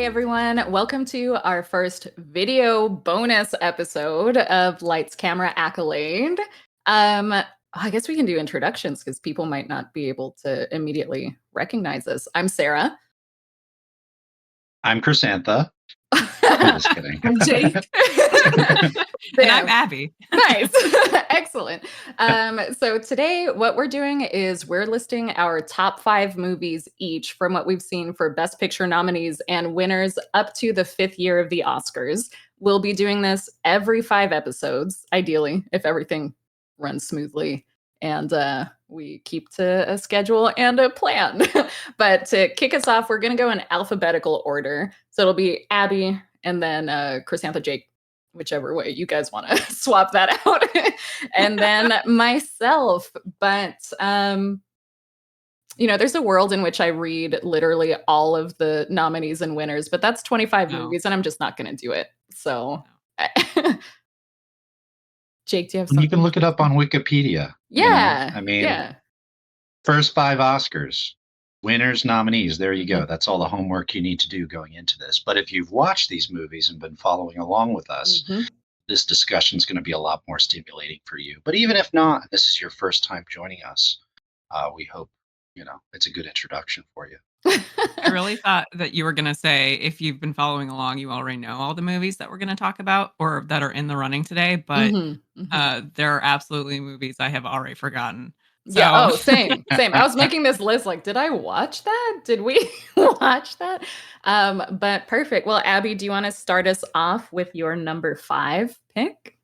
Hey everyone, welcome to our first video bonus episode of Lights Camera Accolade. I guess we can do introductions because people might not be able to immediately recognize us. I'm Sarah. I'm Chrysantha. I'm just kidding. I'm Jake. And I'm Abby. Nice. Excellent. So today what we're doing is we're listing our top 5 movies each from what we've seen for Best Picture nominees and winners up to the 5th year of the Oscars. We'll be doing this every 5 episodes, ideally, if everything runs smoothly and we keep to a schedule and a plan. But to kick us off, we're going to go in alphabetical order. So it'll be Abby and then Chrysantha, Jake, whichever way you guys want to swap that out. And then myself. But, there's a world in which I read literally all of the nominees and winners, but that's 25 movies and I'm just not going to do it. So, Jake, do you have something? You can look it up on Wikipedia. Yeah. I mean, first 5 Oscars, winners, nominees. There you go. That's all the homework you need to do going into this. But if you've watched these movies and been following along with us, this discussion is going to be a lot more stimulating for you. But even if not, this is your first time joining us. We hope, it's a good introduction for you. I really thought that you were going to say, if you've been following along, you already know all the movies that we're going to talk about or that are in the running today. But there are absolutely movies I have already forgotten. So. Yeah. Oh, same. I was making this list like, did I watch that? Did we watch that? But perfect. Well, Abby, do you want to start us off with your number 5 pick?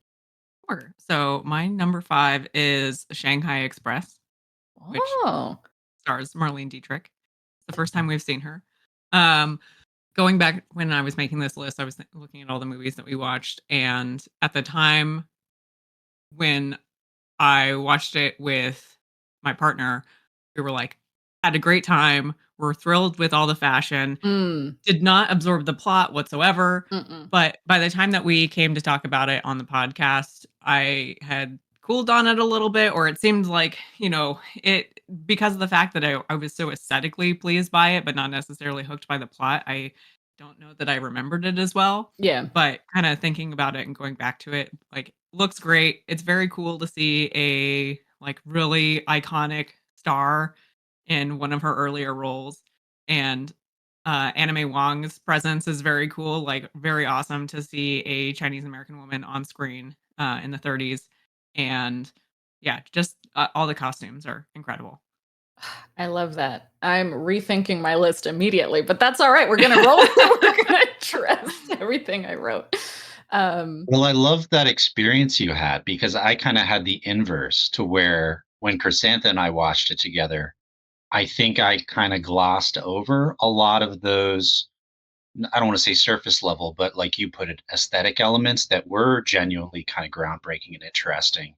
Sure. So my number 5 is Shanghai Express, which stars Marlene Dietrich. The first time we've seen her. Going back when I was making this list, I was looking at all the movies that we watched, and at the time when I watched it with my partner, we were like, had a great time. We're thrilled with all the fashion. Did not absorb the plot whatsoever. But by the time that we came to talk about it on the podcast, I had cooled on it a little bit, or it seemed like, it, because of the fact that I was so aesthetically pleased by it, but not necessarily hooked by the plot. I don't know that I remembered it as well. Yeah. But kind of thinking about it and going back to it, like, looks great. It's very cool to see a really iconic star in one of her earlier roles. And Anna May Wong's presence is very cool, very awesome to see a Chinese American woman on screen in the 30s. And yeah, just all the costumes are incredible. I love that. I'm rethinking my list immediately, but that's all right. We're going to roll. We're going to trust everything I wrote. Well, I love that experience you had, because I kind of had the inverse, to where when Chrysantha and I watched it together, I think I kind of glossed over a lot of those, I don't want to say surface level, but like you put it, aesthetic elements that were genuinely kind of groundbreaking and interesting,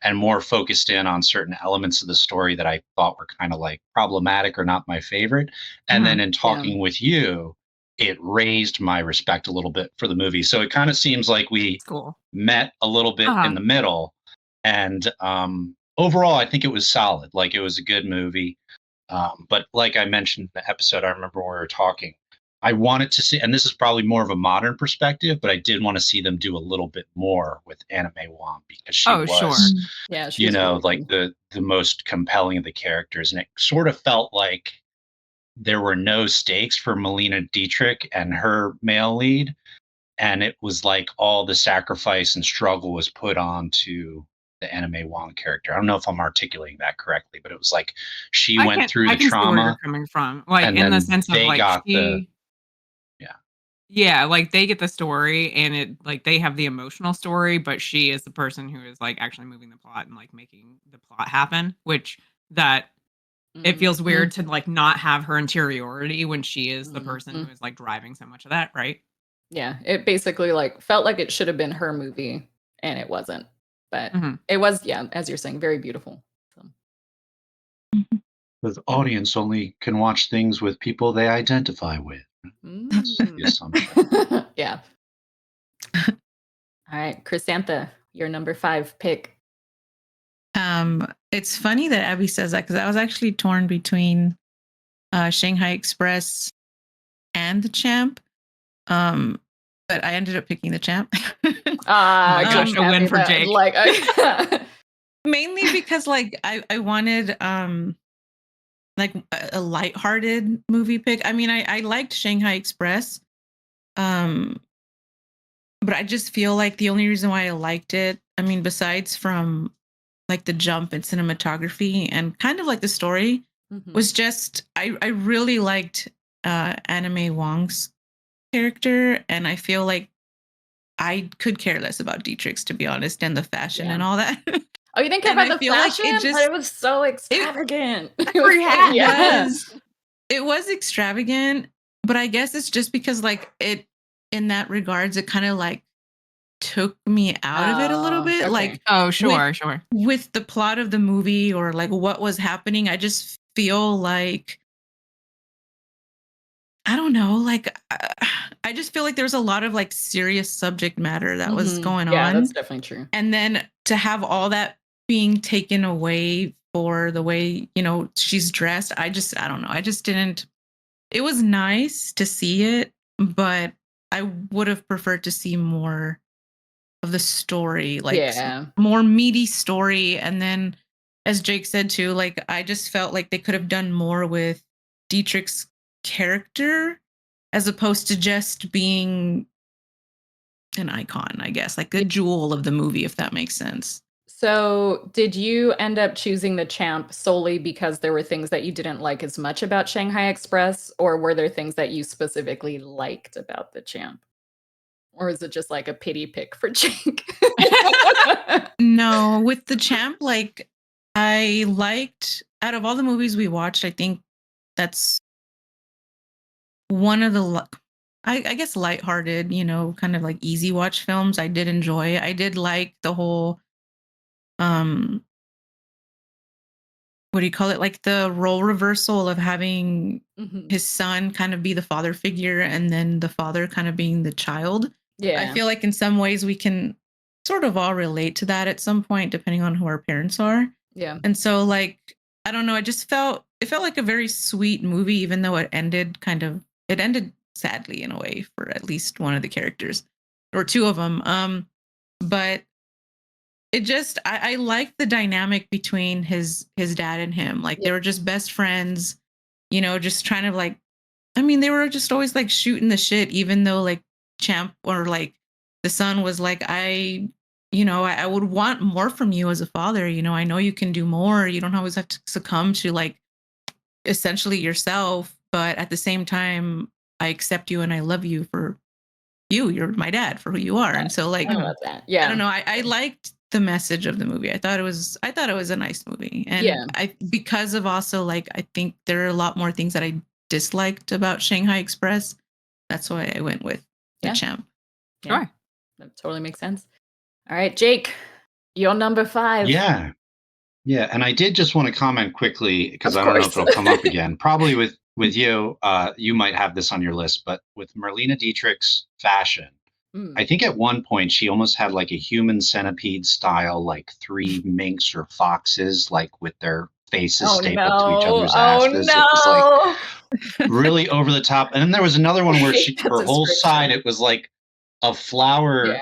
and more focused in on certain elements of the story that I thought were kind of like problematic or not my favorite. And then in talking with you, it raised my respect a little bit for the movie. So it kind of seems like we met a little bit in the middle. And overall, I think it was solid. Like, it was a good movie. But like I mentioned in the episode, I remember when we were talking, I wanted to see, and this is probably more of a modern perspective, but I did want to see them do a little bit more with Anna May Wong, because she was, like the most compelling of the characters. And it sort of felt like there were no stakes for Marlene Dietrich and her male lead. And it was like all the sacrifice and struggle was put onto the Anna May Wong character. I don't know if I'm articulating that correctly, but it was like she went through the trauma. See where you're coming from, like, in the sense of like like they get the story, and it, like, they have the emotional story, but she is the person who is like actually moving the plot and like making the plot happen, which that it feels weird to like not have her interiority when she is the person who is like driving so much of that, right? Yeah, it basically like felt like it should have been her movie, and it wasn't. But it was, as you're saying, very beautiful. So. The audience only can watch things with people they identify with. That's the assumption. Yeah. All right, Chrysantha, your number 5 pick. It's funny that Abby says that, because I was actually torn between Shanghai Express and The Champ. But I ended up picking the champ. my gosh, a win for Jake. Like, mainly because like I wanted like a lighthearted movie pick. I mean, I liked Shanghai Express. But I just feel like the only reason why I liked it, I mean, besides from like the jump in cinematography and kind of like the story, was just I really liked Anna May Wong's character, and I feel like I could care less about Dietrich's, to be honest, and the fashion and all that. Oh, you didn't care about the fashion? Like but it was so extravagant. It was extravagant, but I guess it's just because like it, in that regards, it kind of like took me out of it a little bit. Okay. Like, sure. With the plot of the movie or like what was happening, I just feel like, I don't know, like I just feel like there's a lot of like serious subject matter that was going on. Yeah, that's definitely true. And then to have all that being taken away for the way, you know, she's dressed, I don't know. I just didn't. It was nice to see it, but I would have preferred to see more of the story, like more meaty story. And then, as Jake said too, like I just felt like they could have done more with Dietrich's character as opposed to just being an icon, I guess, like the jewel of the movie, if that makes sense. So did you end up choosing the champ solely because there were things that you didn't like as much about Shanghai Express, or were there things that you specifically liked about the champ? Or is it just like a pity pick for Jake? No, with the champ, like I liked, out of all the movies we watched, I think that's one of the, I guess, lighthearted, you know, kind of like easy watch films I did enjoy. I did like the whole, what do you call it? Like the role reversal of having his son kind of be the father figure and then the father kind of being the child. Yeah. I feel like in some ways we can sort of all relate to that at some point, depending on who our parents are. Yeah. And so like, I don't know, it felt like a very sweet movie, even though it ended sadly in a way for at least one of the characters or two of them. But it just, I liked the dynamic between his dad and him. Like they were just best friends, you know, just trying to like, I mean, they were just always like shooting the shit, even though like Champ or like the son was like, I would want more from you as a father. You know, I know you can do more. You don't always have to succumb to like essentially yourself, but at the same time, I accept you and I love you for you. You're my dad for who you are. And so like, I love that. Yeah. I don't know. I liked the message of the movie. I thought it was a nice movie. And because of also like, I think there are a lot more things that I disliked about Shanghai Express. That's why I went with the champ. Sure. That totally makes sense. All right, Jake, you're number 5. Yeah. And I did just want to comment quickly because I don't know if it'll come up again. Probably with you, you might have this on your list, but with Marlene Dietrich's fashion, I think at one point she almost had like a human centipede style, like 3 minks or foxes, like with their faces stapled to each other's asses. No. It was like really over the top. And then there was another one where her whole side, it was like a flower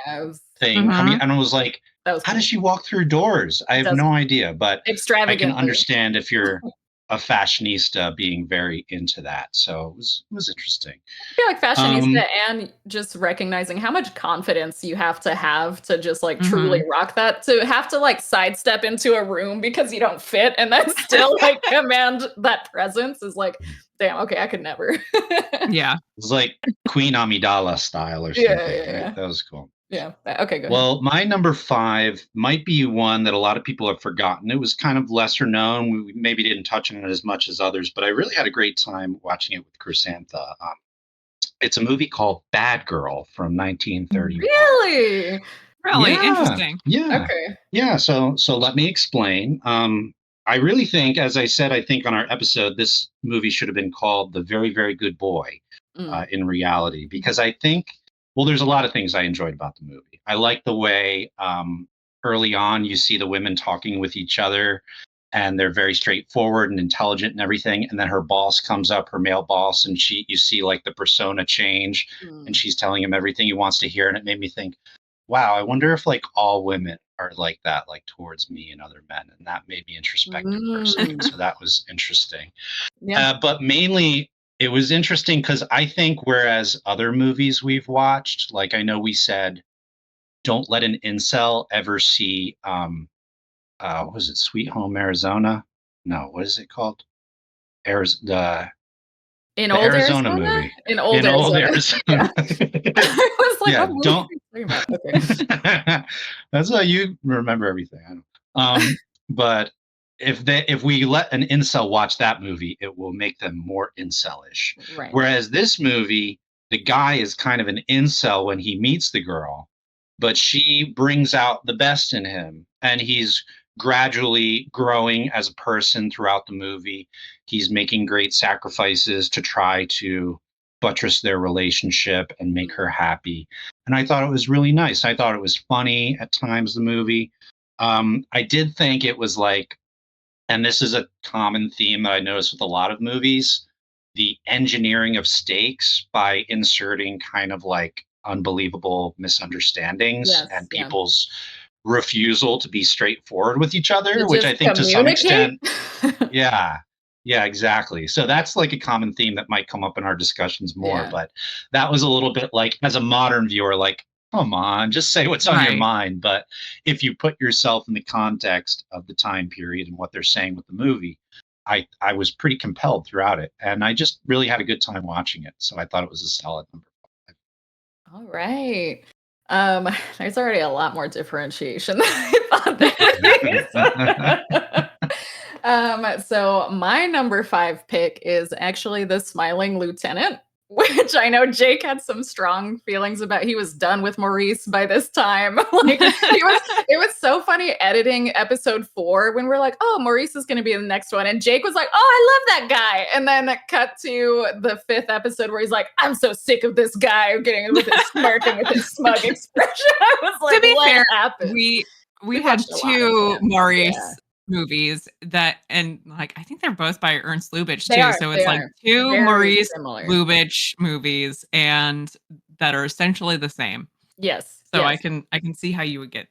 thing coming, and I was like, how does she walk through doors? I have no idea, but I can understand if you're a fashionista being very into that. So it was interesting. I feel like fashionista and just recognizing how much confidence you have to just like truly rock that, to have to like sidestep into a room because you don't fit and then still like command that presence is like, damn, okay, I could never. Yeah. It's like Queen Amidala style or something. Yeah. Right? That was cool. Yeah. Okay, good. Well, my number 5 might be one that a lot of people have forgotten. It was kind of lesser known. We maybe didn't touch on it as much as others, but I really had a great time watching it with Chrysantha. It's a movie called Bad Girl from 1930. Really? Really interesting. Yeah. Okay. Yeah. So let me explain. I really think, as I said, I think on our episode, this movie should have been called The Very, Very Good Boy in reality, because I think, well, there's a lot of things I enjoyed about the movie. I like the way early on you see the women talking with each other. and they're very straightforward and intelligent and everything. And then her boss comes up, her male boss, and you see like the persona change, and she's telling him everything he wants to hear. And it made me think, wow, I wonder if like all women are like that, like towards me and other men. And that made me introspective personally. So that was interesting. Yeah. But mainly it was interesting because I think whereas other movies we've watched, like I know we said, don't let an incel ever see what was it, Sweet Home Arizona? No, what is it called? The Old Arizona Arizona? movie. In old Arizona. Yeah. I was like, Yeah, what movie don't. are you talking about? Okay. That's how you remember everything. I don't. But if we let an incel watch that movie, it will make them more incelish. Right. Whereas this movie, the guy is kind of an incel when he meets the girl, but she brings out the best in him, and he's gradually growing as a person throughout the movie. He's making great sacrifices to try to buttress their relationship and make her happy. And I thought it was really nice. I thought it was funny at times, the movie. I did think it was like, and this is a common theme that I noticed with a lot of movies, the engineering of stakes by inserting kind of like unbelievable misunderstandings and people's refusal to be straightforward with each other, which I think to some extent, yeah, exactly. So that's like a common theme that might come up in our discussions more, but that was a little bit like, as a modern viewer, like, come on, just say what's on your mind. But if you put yourself in the context of the time period and what they're saying with the movie, I was pretty compelled throughout it, and I just really had a good time watching it. So I thought it was a solid number 5. All right. There's already a lot more differentiation than I thought there was. So my number 5 pick is actually The Smiling Lieutenant, which I know Jake had some strong feelings about. He was done with Maurice by this time. It was so funny editing episode 4 when we're like, oh, Maurice is going to be in the next one. And Jake was like, oh, I love that guy. And then cut to the 5th episode where he's like, I'm so sick of this guy getting with his smirk and with his smug expression. I was like, to be what fair, happened? We had 2 Maurice movies that, and like I think they're both by Ernst Lubitsch too. So it's like 2 Maurice Lubitsch movies, and that are essentially the same. Yes. So I can see how you would get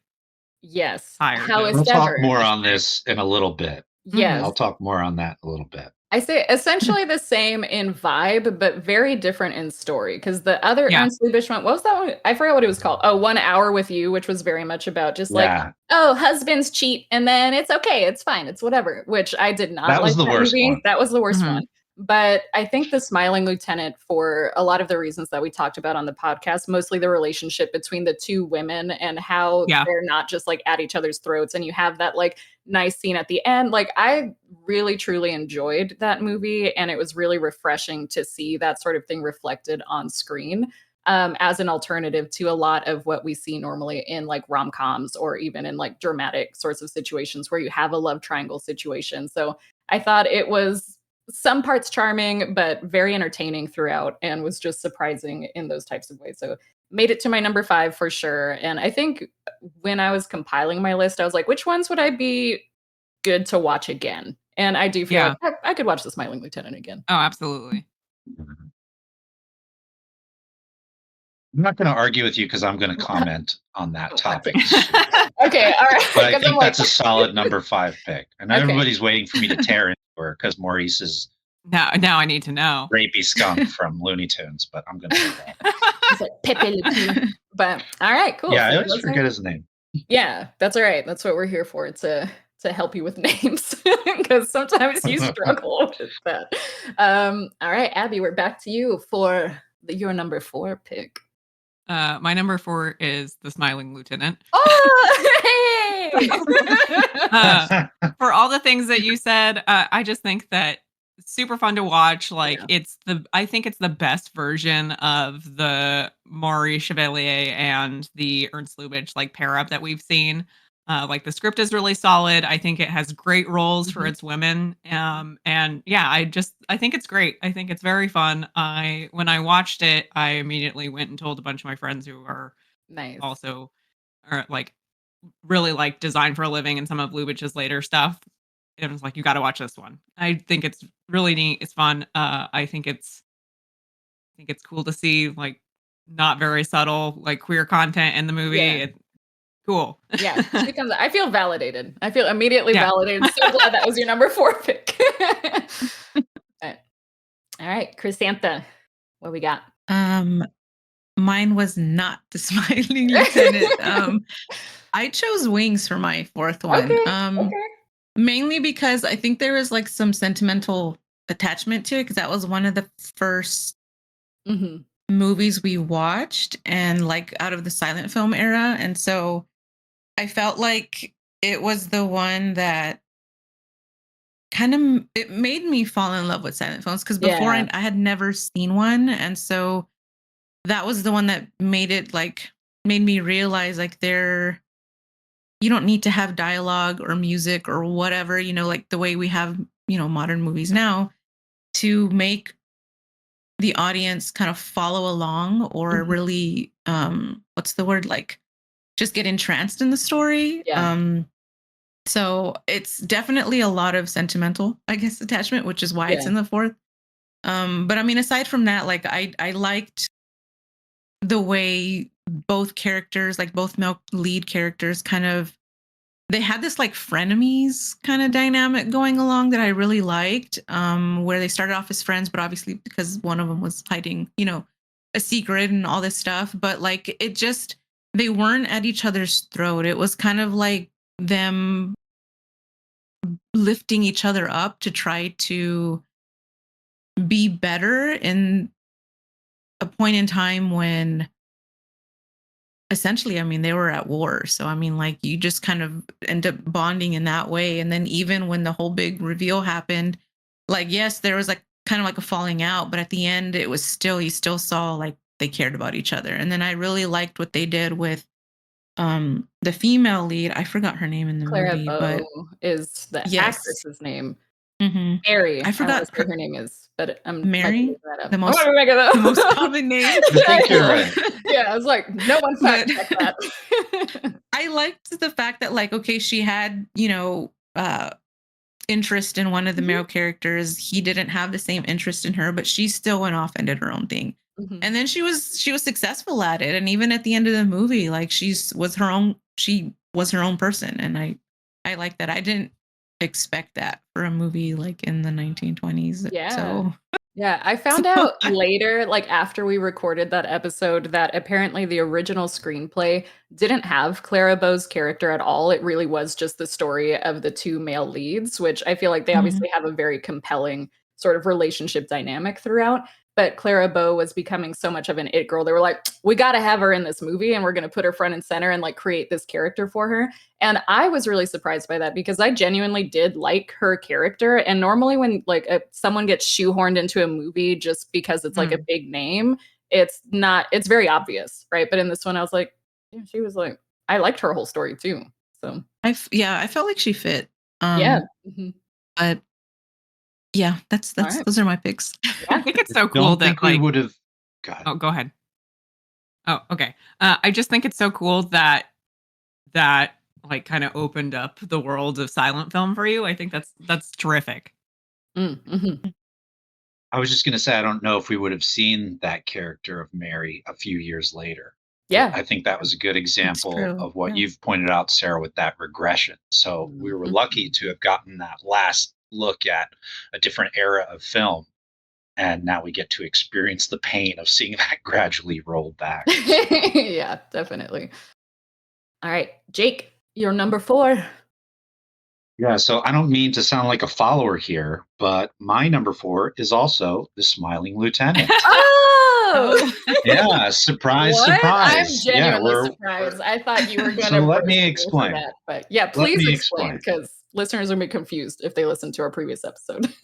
tired. We'll talk more on this in a little bit. Yes. I'll talk more on that in a little bit. I say essentially the same in vibe, but very different in story. Because the other Ernst Lubitsch one, what was that one? I forgot what it was called. Oh, 1 Hour with You, which was very much about just like, oh, husbands cheat, and then it's okay, it's fine, it's whatever. Which I did not. That was the worst one. That was the worst one. But I think The Smiling Lieutenant, for a lot of the reasons that we talked about on the podcast, mostly the relationship between the 2 women and how they're not just like at each other's throats. And you have that like nice scene at the end. Like I really, truly enjoyed that movie. And it was really refreshing to see that sort of thing reflected on screen. As an alternative to a lot of what we see normally in like rom-coms or even in like dramatic sorts of situations where you have a love triangle situation. So I thought it was some parts charming, but very entertaining throughout, and was just surprising in those types of ways. So made it to my number 5 for sure. And I think when I was compiling my list, I was like, which ones would I be good to watch again? And I do feel like I could watch The Smiling Lieutenant again. Oh, absolutely. I'm not going to argue with you because I'm going to comment on that topic. Okay, all right. But I think that's a solid number 5 pick. And everybody's waiting for me to tear into her because Maurice is now I need to know. Rapey skunk from Looney Tunes, but I'm going to say that. It's like Pepe Le Pew. But all right, cool. Yeah, I always forget his name. Yeah, that's all right. That's what we're here for, to help you with names, because sometimes you struggle with that. All right, Abby, we're back to you for your number 4 pick. My number 4 is The Smiling Lieutenant. Oh, hey! For all the things that you said, I just think that it's super fun to watch. Like I think it's the best version of the Maury Chevalier and the Ernst Lubitsch like pair up that we've seen. Like the script is really solid. I think it has great roles for its women. And yeah, I think it's great. I think it's very fun. When I watched it, I immediately went and told a bunch of my friends who are also like really like Design for a Living and some of Lubitsch's later stuff. it was like, you got to watch this one. I think it's really neat. It's fun. I think it's cool to see like not very subtle like queer content in the movie. Yeah. Cool. Yeah, she comes. I feel validated. I feel immediately Yeah. validated. So glad that was your number 4 pick. All right, Chrysantha, what we got? Mine was not the Smiling Lieutenant. I chose Wings for my fourth one. Okay. Mainly because I think there was like some sentimental attachment to it, because that was one of the first movies we watched, and like out of the silent film era. And so I felt like it was the one that kind of, it made me fall in love with silent films, because before I had never seen one. And so that was the one that made me realize like you don't need to have dialogue or music or whatever, you know, like the way we have, you know, modern movies now, to make the audience kind of follow along or really, what's the word? Like just get entranced in the story. Yeah. So it's definitely a lot of sentimental, I guess, attachment, which is why it's in the fourth. But I mean, aside from that, like I liked the way both characters, like both male lead characters, kind of, they had this like frenemies kind of dynamic going along that I really liked, where they started off as friends, but obviously because one of them was hiding, you know, a secret and all this stuff. But like it just, they weren't at each other's throat. It was kind of like them lifting each other up to try to be better in a point in time when essentially, I mean, they were at war. So, I mean, like you just kind of end up bonding in that way. And then even when the whole big reveal happened, like, yes, there was like kind of like a falling out, but at the end, it was still, you still saw like they cared about each other. And then I really liked what they did with the female lead. I forgot her name in the Clara movie, Bow but is the actress's name. Mhm. Mary. I forgot what her name is, but Mary, that the up. most, I'm gonna make it up. the most common name. I think you're right. Yeah, I was like, no one fact checked that. I liked the fact that like, okay, she had, you know, interest in one of the male characters. He didn't have the same interest in her, but she still went off and did her own thing. And then she was successful at it. And even at the end of the movie, like she was her own person. And I like that. I didn't expect that for a movie like in the 1920s. Yeah. So yeah, I found out later, like after we recorded that episode, that apparently the original screenplay didn't have Clara Bow's character at all. It really was just the story of the two male leads, which I feel like they obviously have a very compelling sort of relationship dynamic throughout. But Clara Bow was becoming so much of an it girl. They were like, we got to have her in this movie and we're going to put her front and center and like create this character for her. And I was really surprised by that because I genuinely did like her character. And normally when like someone gets shoehorned into a movie just because it's like a big name, it's very obvious, right? But in this one, I was like, yeah, she was like, I liked her whole story too. So I felt like she fit. Yeah. But yeah, that's right. those are my picks. I think it's so cool that we like would have. Oh, go ahead. Oh, okay. I just think it's so cool that like kind of opened up the world of silent film for you. I think that's terrific. I was just going to say, I don't know if we would have seen that character of Mary a few years later. Yeah. I think that was a good example of what you've pointed out, Sarah, with that regression. So we were lucky to have gotten that last look at a different era of film. And now we get to experience the pain of seeing that gradually roll back. Yeah, definitely. All right, Jake, you're number 4. Yeah, so I don't mean to sound like a follower here, but my number 4 is also The Smiling Lieutenant. Oh! Yeah, surprise, What? surprise. I'm genuinely surprised. I thought you were going to. So let me explain. That, but yeah, please explain because listeners are going to be confused if they listen to our previous episode.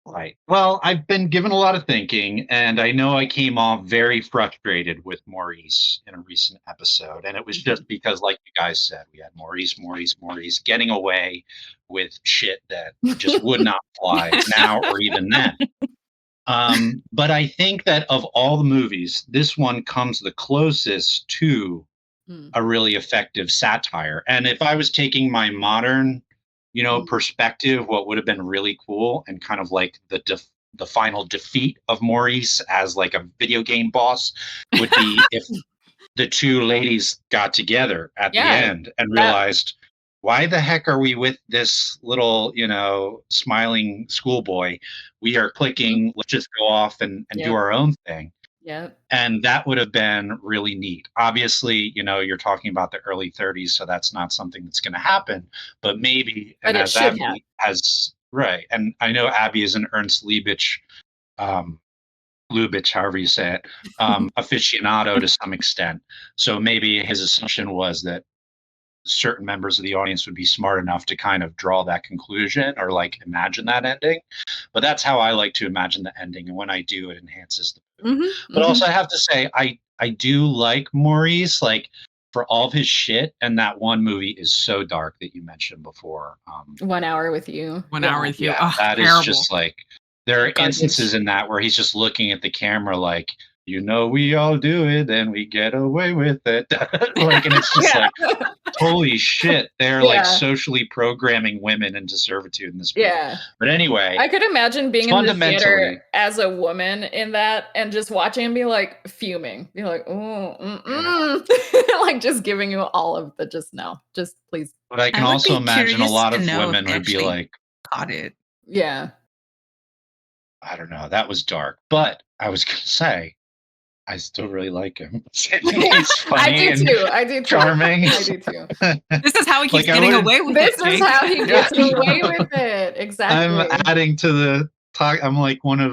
Right. Well, I've been given a lot of thinking, and I know I came off very frustrated with Maurice in a recent episode. And it was just because, like you guys said, we had Maurice getting away with shit that just would not fly now or even then. But I think that of all the movies, this one comes the closest to a really effective satire. And if I was taking my modern perspective, what would have been really cool and kind of like the final defeat of Maurice as like a video game boss would be if the two ladies got together at the end and realized, why the heck are we with this little, smiling schoolboy? We are clicking, let's just go off and do our own thing. Yep. And that would have been really neat. Obviously, you're talking about the early 30s, so that's not something that's going to happen. But maybe, but and it as should Abby has, right, and I know Abby is an Ernst Lubitsch, however you say it, aficionado to some extent. So maybe his assumption was that certain members of the audience would be smart enough to kind of draw that conclusion or like imagine that ending. But that's how I like to imagine the ending. And when I do, it enhances the movie. But also I have to say, I do like Maurice, like for all of his shit. And that one movie is so dark that you mentioned before. 1 Hour with You. 1 Hour with You. Yeah, oh, that terrible. is just like, there are instances in that where he's just looking at the camera like, we all do it and we get away with it. Like, and it's just like, holy shit, they're like socially programming women into servitude in this movie. Yeah. But anyway, I could imagine being in the theater as a woman in that and just watching and be like fuming. Be like, like just giving you all of the just please. But I can also imagine a lot of women would be like, caught it. Yeah. I don't know. That was dark. But I was going to say, I still really like him. He's funny I do too. Charming. I do too. This is how he keeps getting away with it. This is how he gets away with it. Exactly. I'm adding to the talk. I'm like one of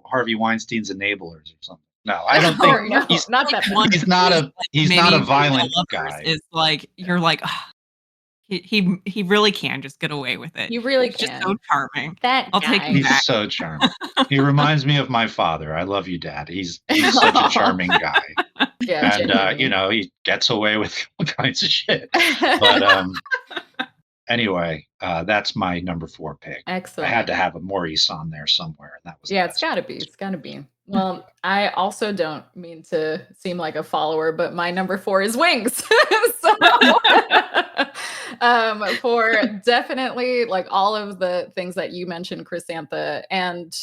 Harvey Weinstein's enablers or something. No, I don't think he's not that. He's not a violent guy. Is like you're like. He really can just get away with it. He really He's can. Just so charming. I'll take him back. He's so charming. He reminds me of my father. I love you, Dad. He's such a charming guy. Yeah, and he gets away with all kinds of shit. But anyway, that's my number 4 pick. Excellent. I had to have a Maurice on there somewhere, and that was it's gotta be. It's gotta be. Well, I also don't mean to seem like a follower, but my number 4 is Wings. So for definitely like all of the things that you mentioned, Chrysantha, and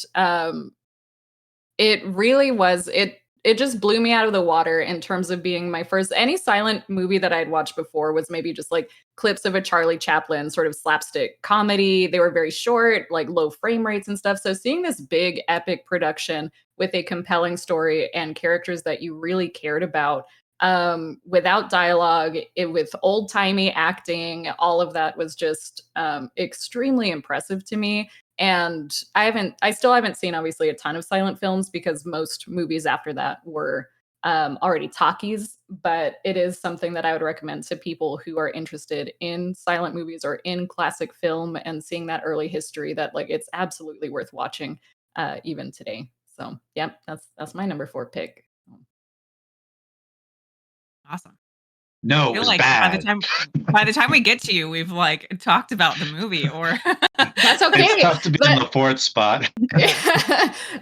it really was it just blew me out of the water in terms of being my first. Any silent movie that I'd watched before was maybe just like clips of a Charlie Chaplin sort of slapstick comedy. They were very short, like low frame rates and stuff. So seeing this big epic production with a compelling story and characters that you really cared about, without dialogue, with old-timey acting, all of that was just extremely impressive to me. And I still haven't seen obviously a ton of silent films because most movies after that were already talkies, but it is something that I would recommend to people who are interested in silent movies or in classic film and seeing that early history, that like it's absolutely worth watching even today. So yeah, that's my number 4 pick. Awesome. No, it was like bad. By the time we get to you, we've like talked about the movie, or that's okay. It's tough to be in the 4th spot.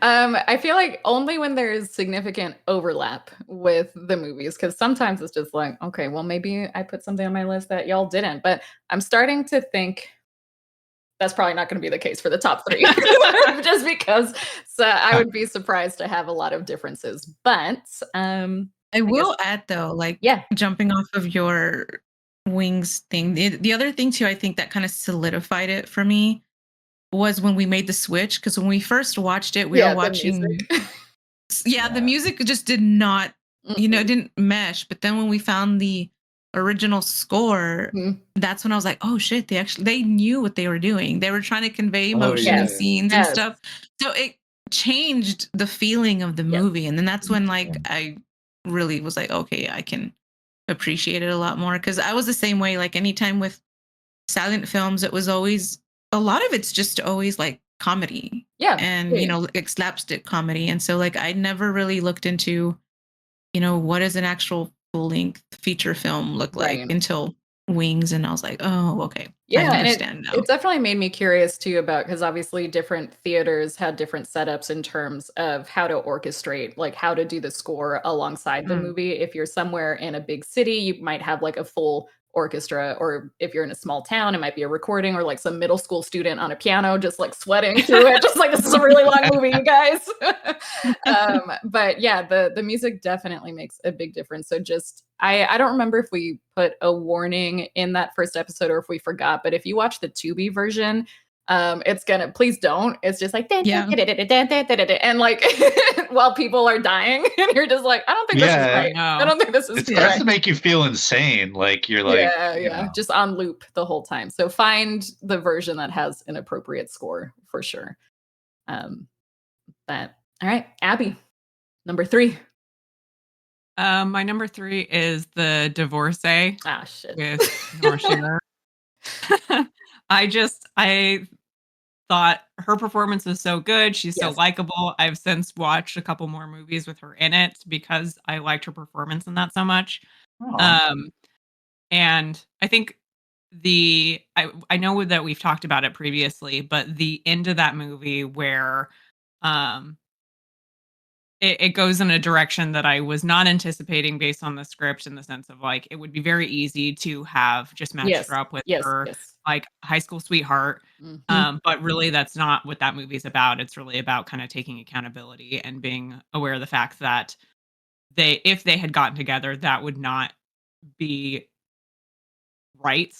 I feel like only when there's significant overlap with the movies, because sometimes it's just like, okay, well maybe I put something on my list that y'all didn't, but I'm starting to think that's probably not going to be the case for the top 3, just because I would be surprised to have a lot of differences. But I will add though, jumping off of your Wings thing, the other thing too, I think that kind of solidified it for me was when we made the switch. Because when we first watched it, we were watching. The music just did not, didn't mesh. But then when we found the original score, that's when I was like, oh shit, they knew what they were doing. They were trying to convey emotion and scenes and stuff. So it changed the feeling of the movie. And then that's when I really was like, okay, I can appreciate it a lot more. Because I was the same way. Like anytime with silent films, it was always a lot of it's just always like comedy, and like slapstick comedy. And so like I never really looked into what does an actual full-length feature film look like until Wings, and I was like, oh, okay. I understand now. It definitely made me curious too about, because obviously different theaters had different setups in terms of how to orchestrate, like how to do the score alongside the movie. If you're somewhere in a big city, you might have like a full orchestra, or if you're in a small town, it might be a recording or like some middle school student on a piano just like sweating through it, just like this is a really long movie, you guys. But yeah, the music definitely makes a big difference. So just I don't remember if we put a warning in that first episode or if we forgot, but if you watch the Tubi version, it's gonna, please don't. It's just like and like while people are dying, and you're just like, I don't think this is right. I don't think this is It correct. starts to make you feel insane. Like you're like, yeah, just on loop the whole time. So find the version that has an appropriate score for sure. But all right, Abby, number 3. My number 3 is the Divorcee. Ah, shit. With Nora Shearer. I thought her performance was so good. She's so likable. I've since watched a couple more movies with her in it because I liked her performance in that so much. And I think I know that we've talked about it previously, but the end of that movie where it goes in a direction that I was not anticipating based on the script, in the sense of like it would be very easy to have just matched her up with her like high school sweetheart. But really that's not what that movie's about. It's really about kind of taking accountability and being aware of the fact that if they had gotten together, that would not be right.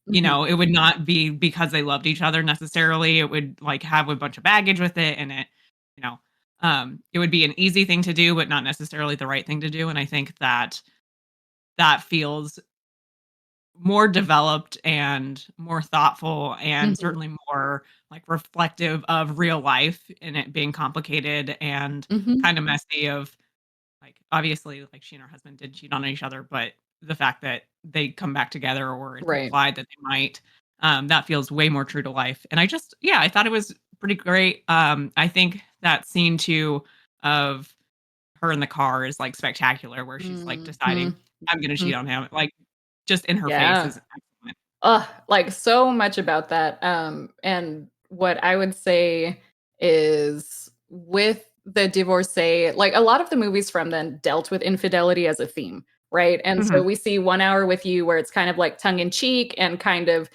You know, it would not be because they loved each other necessarily. It would like have a bunch of baggage with it, and it would be an easy thing to do, but not necessarily the right thing to do. And I think that feels more developed and more thoughtful, and certainly more like reflective of real life, and it being complicated and kind of messy. Of like, obviously, like she and her husband did cheat on each other, but the fact that they come back together, or it's implied that they might, that feels way more true to life. And I thought it was pretty great. I think that scene too of her in the car is like spectacular, where she's like deciding, I'm going to cheat on him. Like just in her face is excellent. Like so much about that. And what I would say is with the Divorcee, like a lot of the movies from then dealt with infidelity as a theme, right? And so we see 1 Hour with You, where it's kind of like tongue in cheek and kind of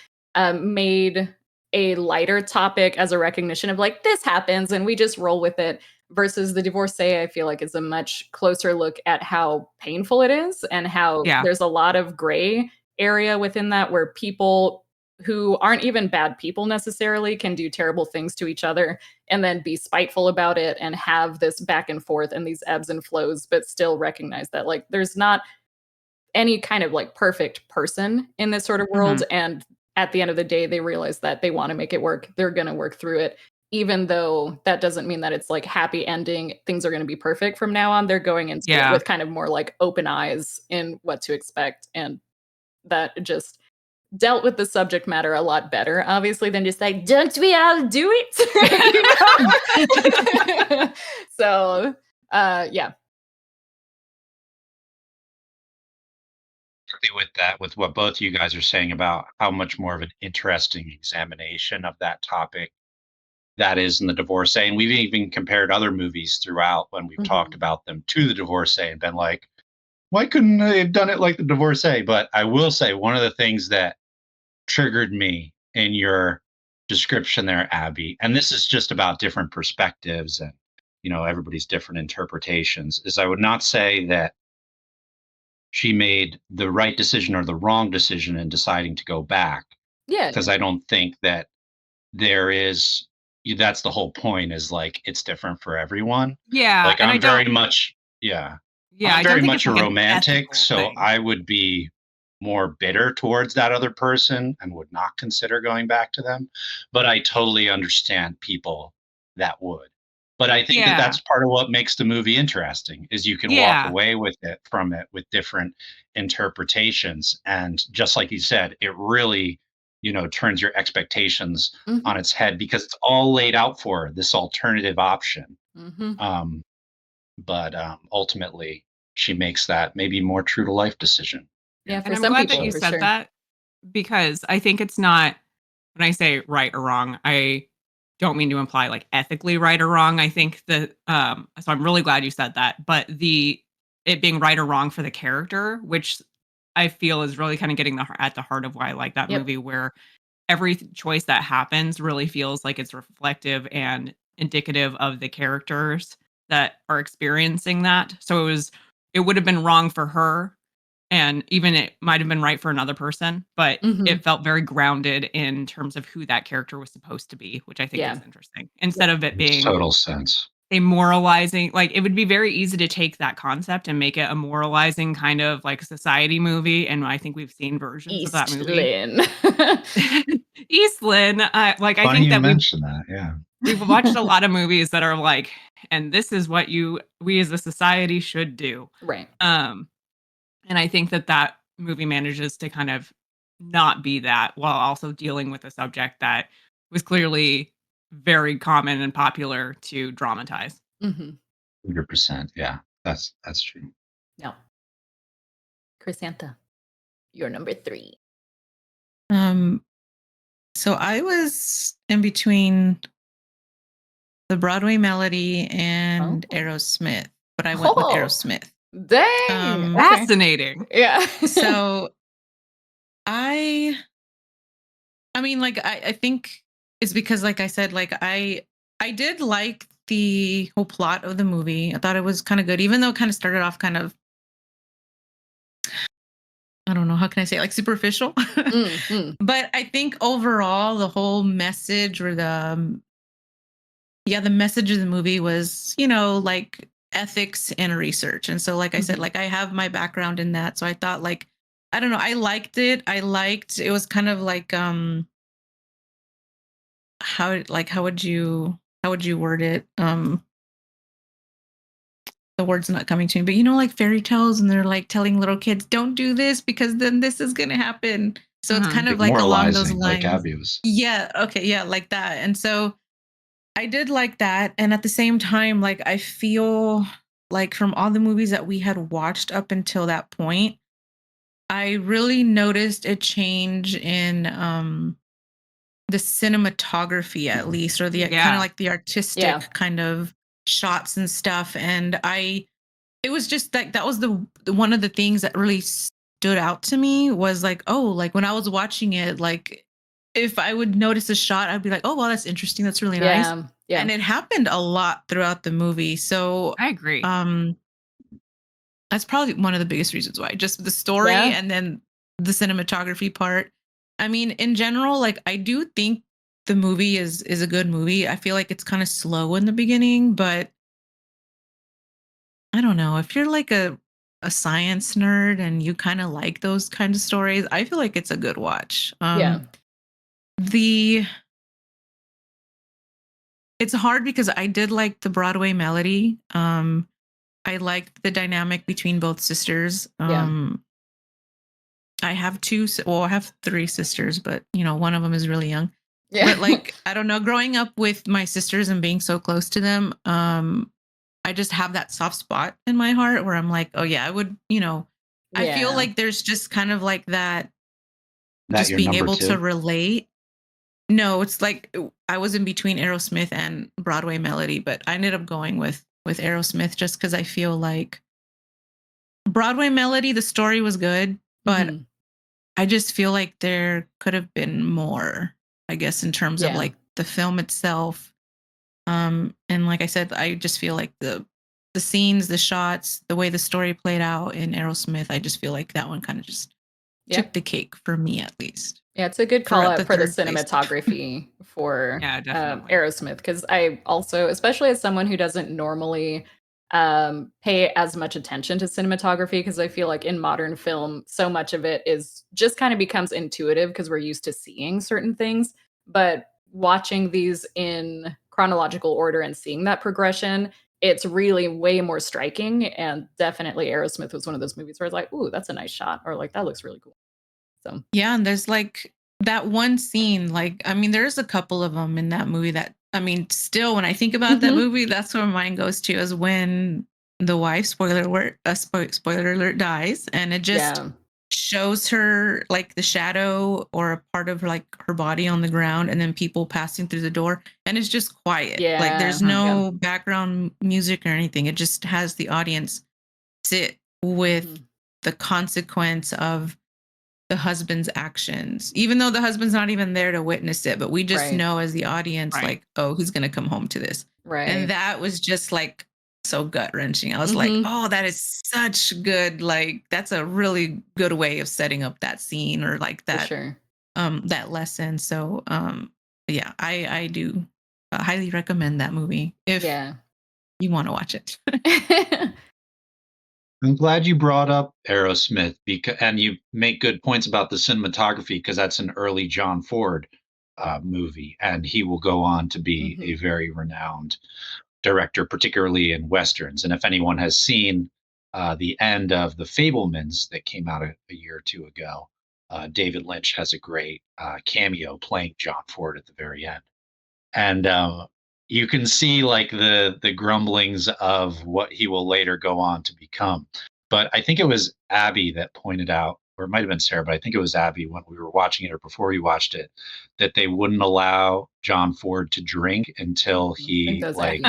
made a lighter topic as a recognition of like, this happens and we just roll with it, versus the Divorcee, I feel like is a much closer look at how painful it is, and how there's a lot of gray area within that, where people who aren't even bad people necessarily can do terrible things to each other and then be spiteful about it and have this back and forth and these ebbs and flows, but still recognize that like there's not any kind of like perfect person in this sort of world. And at the end of the day, they realize that they want to make it work. They're going to work through it, even though that doesn't mean that it's like happy ending. Things are going to be perfect from now on. They're going into it with kind of more like open eyes in what to expect. And that just dealt with the subject matter a lot better, obviously, than just like, don't we all do it? So, yeah. With that, with what both you guys are saying about how much more of an interesting examination of that topic that is in the Divorcee. And we've even compared other movies throughout when we've talked about them to the Divorcee and been like, why couldn't they have done it like the Divorcee? But I will say one of the things that triggered me in your description there, Abby, and this is just about different perspectives and, everybody's different interpretations, is I would not say that she made the right decision or the wrong decision in deciding to go back. Yeah. Because I don't think that that's the whole point, is like, it's different for everyone. Yeah. Like I'm very much, I'm very much a romantic, so I would be more bitter towards that other person and would not consider going back to them. But I totally understand people that would. But I think that that's part of what makes the movie interesting, is you can walk away with it with different interpretations. And just like you said, it really, turns your expectations on its head, because it's all laid out for this alternative option. But ultimately, she makes that maybe more true to life decision. Yeah, and I'm glad that you said that, because I think it's not, when I say right or wrong, I don't mean to imply like ethically right or wrong. I think that, so I'm really glad you said that, but it being right or wrong for the character, which I feel is really kind of getting at the heart of why I like that Yep. movie, where every choice that happens really feels like it's reflective and indicative of the characters that are experiencing that. So it would have been wrong for her, and even it might have been right for another person, but Mhm. it felt very grounded in terms of who that character was supposed to be, which I think Yeah. is interesting. Instead of it Makes being total sense. a moralizing, like, it would be very easy to take that concept and make it a moralizing kind of like society movie, and I think we've seen versions of that East movie. Lynn. Eastland, I Funny think you that mentioned that. Yeah. we've watched a lot of movies that are like, and this is what we as a society should do. Right. Um, and I think that movie manages to kind of not be that while also dealing with a subject that was clearly very common and popular to dramatize. Mhm. 100%. Yeah. That's true. No. Chrysantha, you're number 3. So I was in between the Broadway Melody and Oh. Arrowsmith, but I went with Oh, Arrowsmith. dang. Um, Okay. Fascinating. Yeah. so I mean, like I think it's because, like I said, like I did like the whole plot of the movie. I thought it was kind of good, even though it kind of started off kind of, I don't know, how can I say it, like superficial. Mm. But I think overall the whole message, or the message of the movie was, like ethics and research. And so, like I said, Mhm. like I have my background in that. So I thought, like, I don't know, I liked it. It was kind of like, how would you word it? The word's not coming to me, but like fairy tales, and they're like telling little kids, don't do this because then this is going to happen. So it's Mhm. kind of Like like along those moralizing, like lines. Abby was. Yeah. Okay. Yeah. Like that. And so I did like that. And at the same time, like, I feel like from all the movies that we had watched up until that point, I really noticed a change in the cinematography, at least, or the kind of Yeah. like the Yeah. artistic kind of shots and stuff. And it was just like, that was the one of the things that really stood out to me, was like, oh, like when I was watching it, like if I would notice a shot, I'd be like, oh, well, that's interesting. That's really nice. Yeah. Yeah. And it happened a lot throughout the movie. So I agree. um that's probably one of the biggest reasons why. Just the story, Yeah. and then the cinematography part. I mean, in general, like I do think the movie is a good movie. I feel like it's kind of slow in the beginning, but I don't know. If you're like a science nerd and you kind of like those kind of stories, I feel like it's a good watch. Yeah. The It's hard because I did like the Broadway Melody. I liked the dynamic between both sisters. Yeah. I have I have 3 sisters, but one of them is really young. Yeah. But like, I don't know, growing up with my sisters and being so close to them, I just have that soft spot in my heart where I'm like, oh yeah, I would, I feel Yeah. like there's just kind of like that, That just your being number able to 2? relate. No, it's like I was in between Aerosmith and Broadway Melody, but I ended up going with Aerosmith just because I feel like Broadway Melody, the story was good, but Mhm. I just feel like there could have been more, I guess, in terms of Yeah. like the film itself. And like I said, I just feel like the scenes, the shots, the way the story played out in Aerosmith, I just feel like that one kind of just Yeah. took the cake for me, at least. Yeah, it's a good For call at the out for the third place. cinematography for Yeah, definitely. Aerosmith, because I also, especially as someone who doesn't normally pay as much attention to cinematography, because I feel like in modern film, so much of it is just kind of becomes intuitive because we're used to seeing certain things. But watching these in chronological order and seeing that progression, it's really way more striking. And definitely Aerosmith was one of those movies where I was like, ooh, that's a nice shot, or like that looks really cool. So Yeah, and there's like that one scene, like, I mean, there's a couple of them in that movie that, I mean, still when I think about that Mhm. movie, that's where mine goes to, is when the wife, spoiler alert, dies, and it just Yeah. shows her like the shadow or a part of like her body on the ground, and then people passing through the door, and it's just quiet. Like Yeah, there's Mhm. yeah. no background music or anything. It just has the audience sit with Mhm. the consequence of the husband's actions, even though the husband's not even there to witness it, but we just know as the audience, like, oh, he's going to come home to this. Right. And that was just like so gut wrenching. I was like, oh, that is such good. Like, that's a really good way of setting up that scene or like that, that lesson. So, yeah, I do highly recommend that movie if you want to watch it. I'm glad you brought up Arrowsmith and you make good points about the cinematography because that's an early John Ford movie, and he will go on to be a very renowned director, particularly in westerns. And if anyone has seen the end of The Fabelmans that came out a year or two ago, David Lynch has a great cameo playing John Ford at the very end, and you can see like the grumblings of what he will later go on to become. But I think it was Abby that pointed out, or it might have been Sarah, but I think it was Abby when we were watching it or before we watched it, that they wouldn't allow John Ford to drink until he like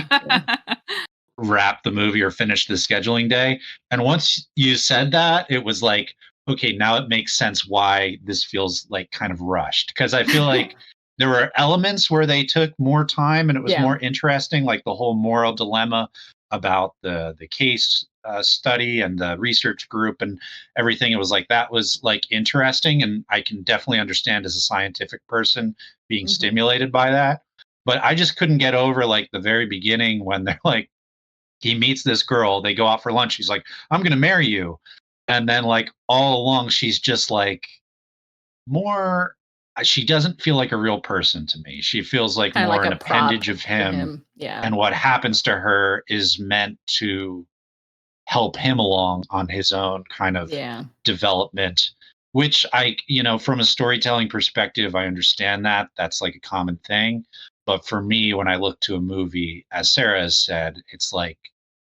wrapped the movie or finished the scheduling day. And once you said that, it was like, okay, now it makes sense why this feels like kind of rushed. Because I feel like there were elements where they took more time and it was more interesting, like the whole moral dilemma about the case study and the research group and everything. It was like that was like interesting, and I can definitely understand as a scientific person being stimulated by that. But I just couldn't get over like the very beginning when they're like, he meets this girl, they go out for lunch. He's like, I'm going to marry you. And then like all along, she's just like more, she doesn't feel like a real person to me. She feels like kinda more like an a prop appendage of him. Yeah. And what happens to her is meant to help him along on his own kind of development, which from a storytelling perspective, I understand that that's like a common thing. But for me, when I look to a movie, as Sarah has said, it's like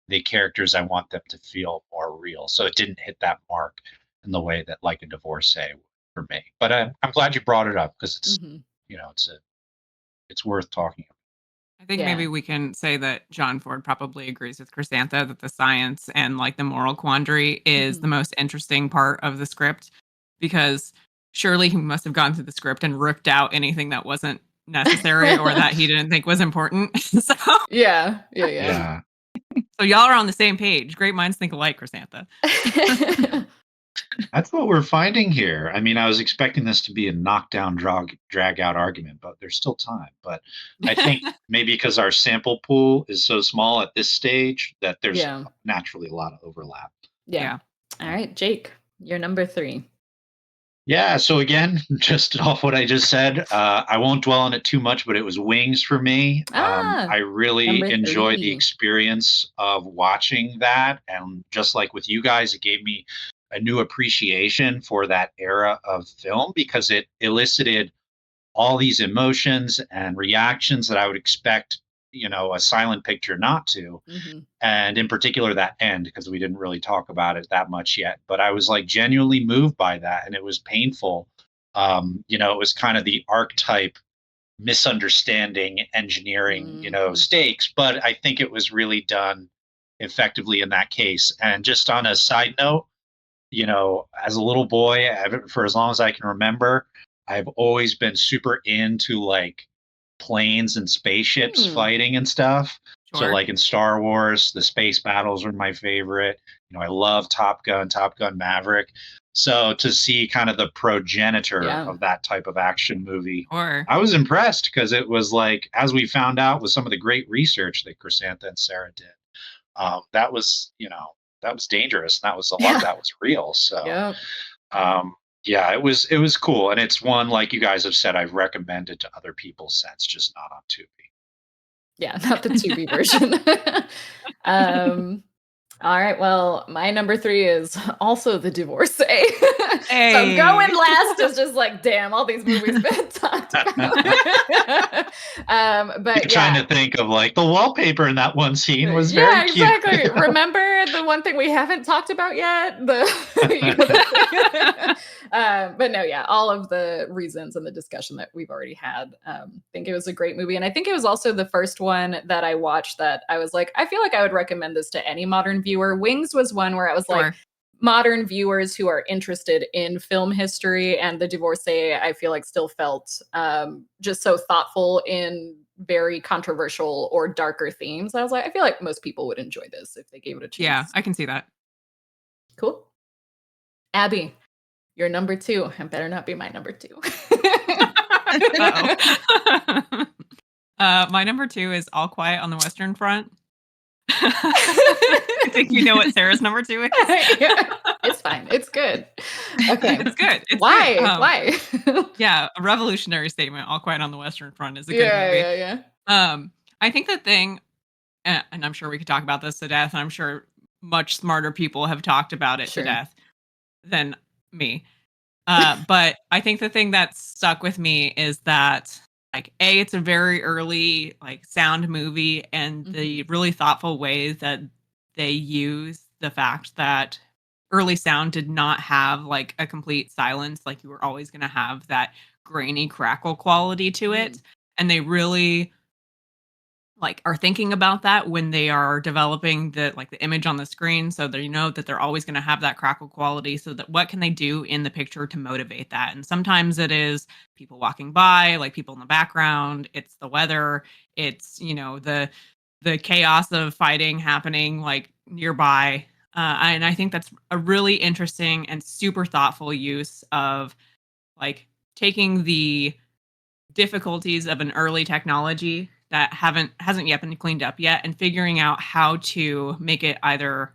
the characters, I want them to feel more real. So it didn't hit that mark in the way that like a Divorcee for me. But I'm glad you brought it up because it's, it's worth talking about. I think maybe we can say that John Ford probably agrees with Chrysantha that the science and like the moral quandary is the most interesting part of the script, because surely he must have gone through the script and ripped out anything that wasn't necessary or that he didn't think was important. So yeah. So y'all are on the same page. Great minds think alike, Chrysantha. That's what we're finding here. I mean, I was expecting this to be a knockdown, drag out argument, but there's still time. But I think maybe because our sample pool is so small at this stage that there's naturally a lot of overlap. Yeah. All right, Jake, you're number 3. Yeah. So again, just off what I just said, I won't dwell on it too much, but it was Wings for me. I really enjoyed the experience of watching that. And just like with you guys, it gave me a new appreciation for that era of film because it elicited all these emotions and reactions that I would expect, a silent picture not to. And in particular, that end, because we didn't really talk about it that much yet. But I was like genuinely moved by that. And it was painful. It was kind of the archetype misunderstanding engineering, stakes. But I think it was really done effectively in that case. And just on a side note, as a little boy, for as long as I can remember, I've always been super into like planes and spaceships fighting and stuff. Sure. So like in Star Wars, the space battles are my favorite. I love Top Gun Maverick. So to see kind of the progenitor of that type of action movie, I was impressed because it was like, as we found out with some of the great research that Chrysantha and Sarah did, that was, that was dangerous. And that was a lot of that was real. So, it was cool. And it's one, like you guys have said, I've recommended to other people since, just not on Tubi. Yeah, not the Tubi version. All right. Well, my number 3 is also The Divorcee. Hey. So going last is just like, damn, all these movies been talked about. But you're trying to think of like the wallpaper in that one scene was very cute. Yeah, exactly. Remember the one thing we haven't talked about yet? But no, all of the reasons and the discussion that we've already had. I think it was a great movie. And I think it was also the first one that I watched that I was like, I feel like I would recommend this to any modern viewer. Wings was one where I was like, modern viewers who are interested in film history, and The Divorcee, I feel like still felt just so thoughtful in very controversial or darker themes. I was like, I feel like most people would enjoy this if they gave it a chance. Yeah, I can see that. Cool. Abby, your number 2. It better not be my number 2. My number 2 is All Quiet on the Western Front. I think you know what Sarah's number 2 is. Yeah, it's fine. It's good. Okay. It's good. It's Why? good. Why? Yeah, a revolutionary statement. All Quiet on the Western Front is a good movie. Yeah. I think the thing, and I'm sure we could talk about this to death, and I'm sure much smarter people have talked about it to death than me. But I think the thing that stuck with me is that, like, it's a very early, like, sound movie, and the really thoughtful ways that they use the fact that early sound did not have, like, a complete silence. Like, you were always going to have that grainy crackle quality to it. And they really, like, are thinking about that when they are developing the image on the screen, so they know that they're always going to have that crackle quality, so that what can they do in the picture to motivate that. And sometimes it is people walking by, like people in the background, it's the weather, it's, you know, the chaos of fighting happening like nearby. And I think that's a really interesting and super thoughtful use of, like, taking the difficulties of an early technology that hasn't yet been cleaned up yet, and figuring out how to make it either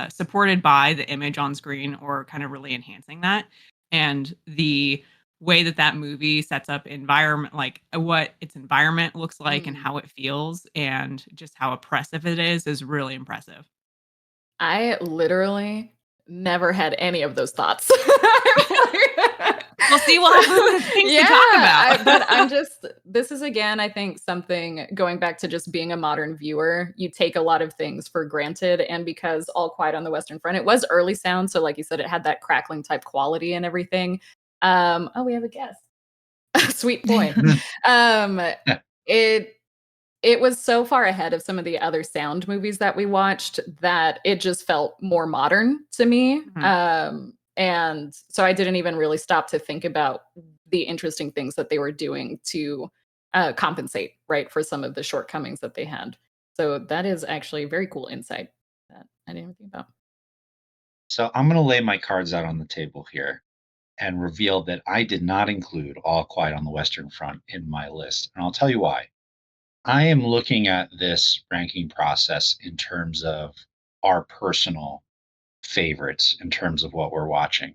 supported by the image on screen or kind of really enhancing that. And the way that that movie sets up environment, like what its environment looks like and how it feels and just how oppressive it is really impressive. I literally never had any of those thoughts. We'll see, we'll have things to talk about. But I'm just, this is again, I think something going back to just being a modern viewer, you take a lot of things for granted. And because All Quiet on the Western Front, it was early sound. So like you said, it had that crackling type quality and everything. Oh, we have a guest. Sweet point. It was so far ahead of some of the other sound movies that we watched that it just felt more modern to me. And so I didn't even really stop to think about the interesting things that they were doing to compensate, right, for some of the shortcomings that they had. So that is actually a very cool insight that I didn't even think about. So I'm going to lay my cards out on the table here and reveal that I did not include All Quiet on the Western Front in my list. And I'll tell you why. I am looking at this ranking process in terms of our personal favorites in terms of what we're watching.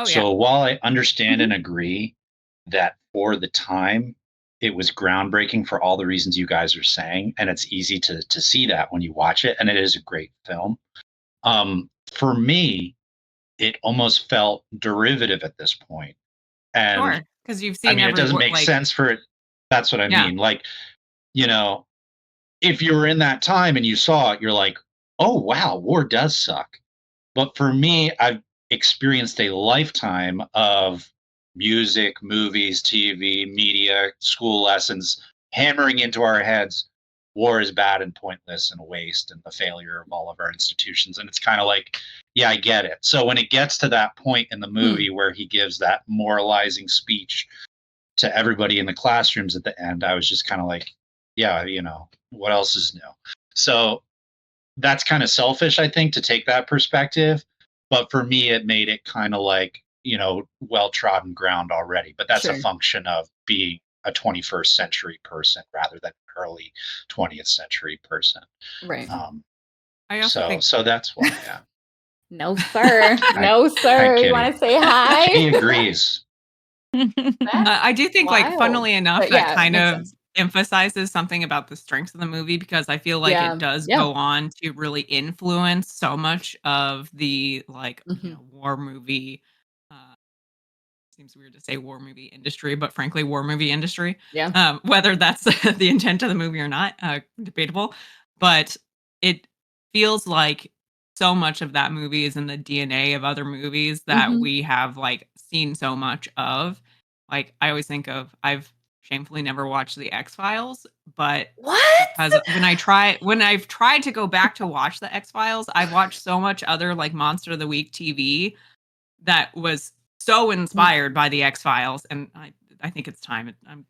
So while I understand and agree that for the time it was groundbreaking for all the reasons you guys are saying, and it's easy to see that when you watch it, and it is a great film. For me, it almost felt derivative at this point. And because you've seen it doesn't make sense for it. That's what I mean. Like, you know, if you were in that time and you saw it, you're like, oh, wow, war does suck. But for me, I've experienced a lifetime of music, movies, TV, media, school lessons hammering into our heads war is bad and pointless and a waste and the failure of all of our institutions. And it's kind of like, yeah, I get it. So when it gets to that point in the movie where he gives that moralizing speech to everybody in the classrooms at the end, I was just kind of like, yeah, you know, what else is new? So that's kind of selfish, I think, to take that perspective. But for me, it made it kind of like, you know, well-trodden ground already. But that's a function of being a 21st century person rather than an early 20th century person. Right. I also think so that's why, yeah. No, sir. No, sir. You want to say hi? He agrees. I do think, like, funnily enough, But that yeah, kind makes of sense. emphasizes something about the strengths of the movie, because I feel like it does go on to really influence so much of the, like, you know, war movie. Seems weird to say war movie industry, but frankly, war movie industry. Yeah. Whether that's the intent of the movie or not, debatable. But it feels like so much of that movie is in the DNA of other movies that we have, like, seen so much of. Like, I always think of, I've shamefully never watched the X-Files, but What? because when I've tried to go back to watch the X-Files, I've watched so much other like Monster of the Week TV that was so inspired by the X-Files, and I think it's time. I'm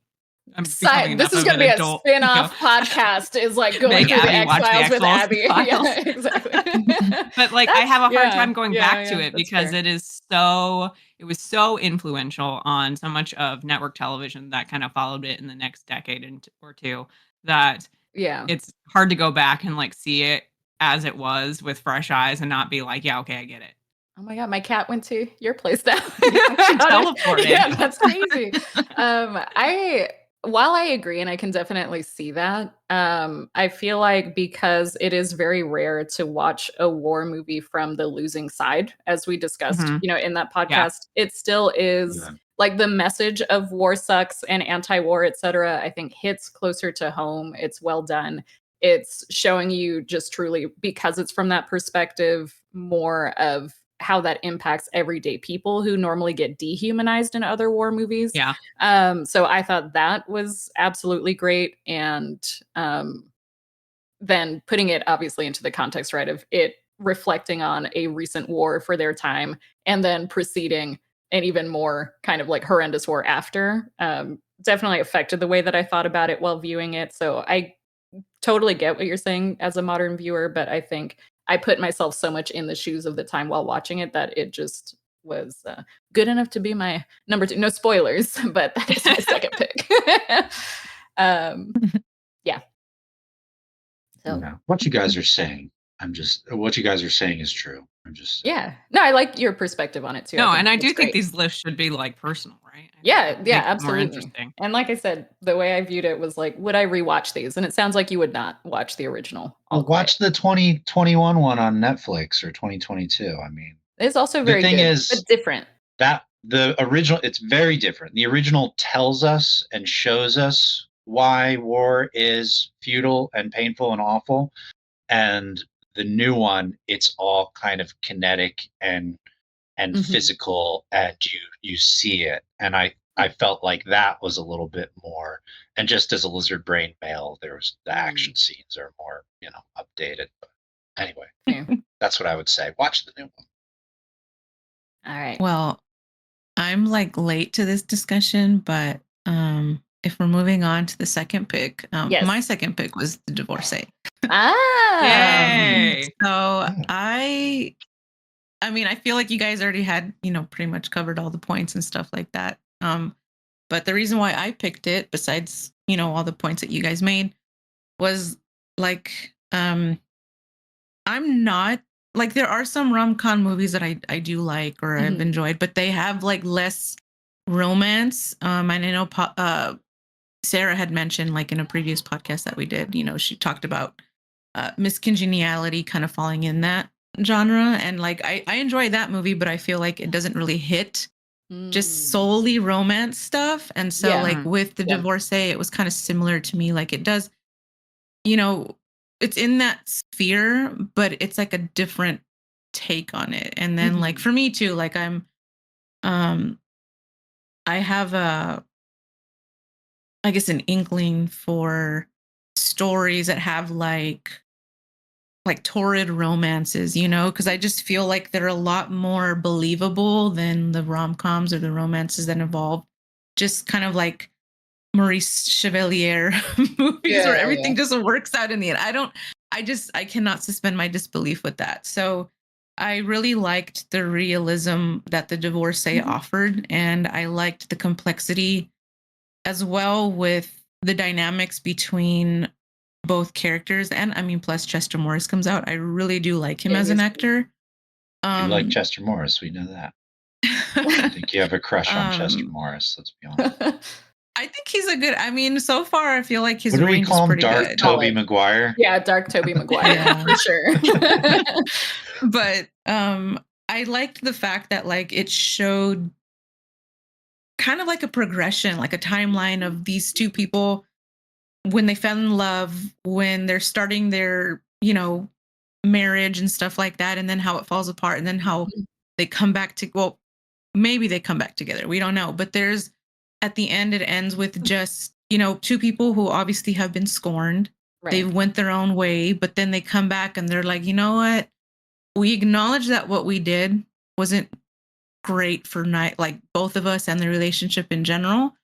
becoming enough This is of going an to be a adult. spin-off podcast is like going Make through the Abby watch the X-Files with Abby. X-Files. Yeah, exactly. But like I have a hard time going back to it that's because fair. it was so influential on so much of network television that kind of followed it in the next decade or two that Yeah. it's hard to go back and like see it as it was with fresh eyes and not be like, yeah, okay, I get it. Oh my God, my cat went to your place now. Teleported. Yeah, that's crazy. While I agree, and I can definitely see that, I feel like because it is very rare to watch a war movie from the losing side, as we discussed, Mhm. in that Yeah. podcast, it still is like the message of war sucks and anti-war, etc. I think hits closer to home. It's well done. It's showing you just truly, because it's from that perspective, more of how that impacts everyday people who normally get dehumanized in other war movies. Yeah. So I thought that was absolutely great. And then putting it obviously into the context, right, of it reflecting on a recent war for their time and then proceeding an even more kind of like horrendous war after, definitely affected the way that I thought about it while viewing it. So I totally get what you're saying as a modern viewer, but I think I put myself so much in the shoes of the time while watching it that it just was good enough to be my number 2. No spoilers, but that is my second pick. Yeah. So What you guys are saying, what you guys are saying is true. yeah. No, I like your perspective on it too. No, think and I it's do think great. these lists should be like personal, right? I Yeah, think yeah, it makes it more absolutely. interesting. And like I said, the way I viewed it was like, would I rewatch these? And it sounds like you would not watch the original. All watch the 2021 one on Netflix or 2022. I mean, it's also the very thing good, is but different. that the original, it's very different. The original tells us and shows us why war is futile and painful and awful, and the new one, it's all kind of kinetic and Mhm. physical, and you see it. And I felt like that was a little bit more. And just as a lizard brain male, the action scenes are more updated. But anyway, Yeah. that's what I would say. Watch the new one. All right. Well, I'm like late to this discussion, but if we're moving on to the second pick, Yes. my second pick was The Divorcee. Yay! So I mean, I feel like you guys already had, pretty much covered all the points and stuff like that. But the reason why I picked it, besides, all the points that you guys made, was like, I'm not like, there are some rom-com movies that I do like or I've enjoyed, but they have like less romance. And I know Sarah had mentioned, like in a previous podcast that we did, she talked about miscongeniality kind of falling in that genre. And like, I enjoy that movie, but I feel like it doesn't really hit just solely romance stuff. And so like with The Divorcee, it was kind of similar to me. Like it does, it's in that sphere, but it's like a different take on it. And then like for me too, like I have I guess an inkling for stories that have like torrid romances, because I just feel like they're a lot more believable than the rom-coms or the romances that involve just kind of like Maurice Chevalier movies where everything just works out in the end. I cannot suspend my disbelief with that. So I really liked the realism that The Divorcee offered, and I liked the complexity as well with the dynamics between both characters. And I mean, plus Chester Morris comes out. I really do like him as an actor. You like Chester Morris, we know that. I think you have a crush on Chester Morris, let's be honest. I think he's a good, I mean, so far I feel like his what do we range call is him? pretty Dark good. Toby Maguire? Yeah, Dark Toby Maguire, for sure. But I liked the fact that like it showed kind of like a progression, like a timeline of these two people when they fell in love, when they're starting their, marriage and stuff like that, and then how it falls apart, and then how they come back to, well, maybe they come back together. We don't know. But there's at the end it ends with just, two people who obviously have been scorned. Right. They went their own way, but then they come back and they're like, you know what? We acknowledge that what we did wasn't great for like both of us and the relationship in general,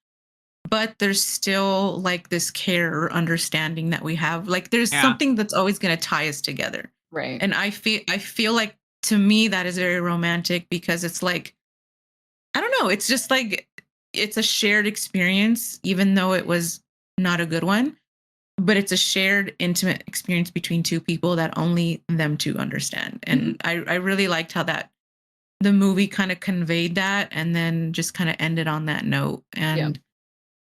but there's still like this care or understanding that we have. Like there's something that's always going to tie us together. Right. And I feel like, to me, that is very romantic, because it's like, I don't know, it's just like, it's a shared experience, even though it was not a good one, but it's a shared intimate experience between two people that only them two understand. And I really liked how the movie kind of conveyed that, and then just kind of ended on that note. And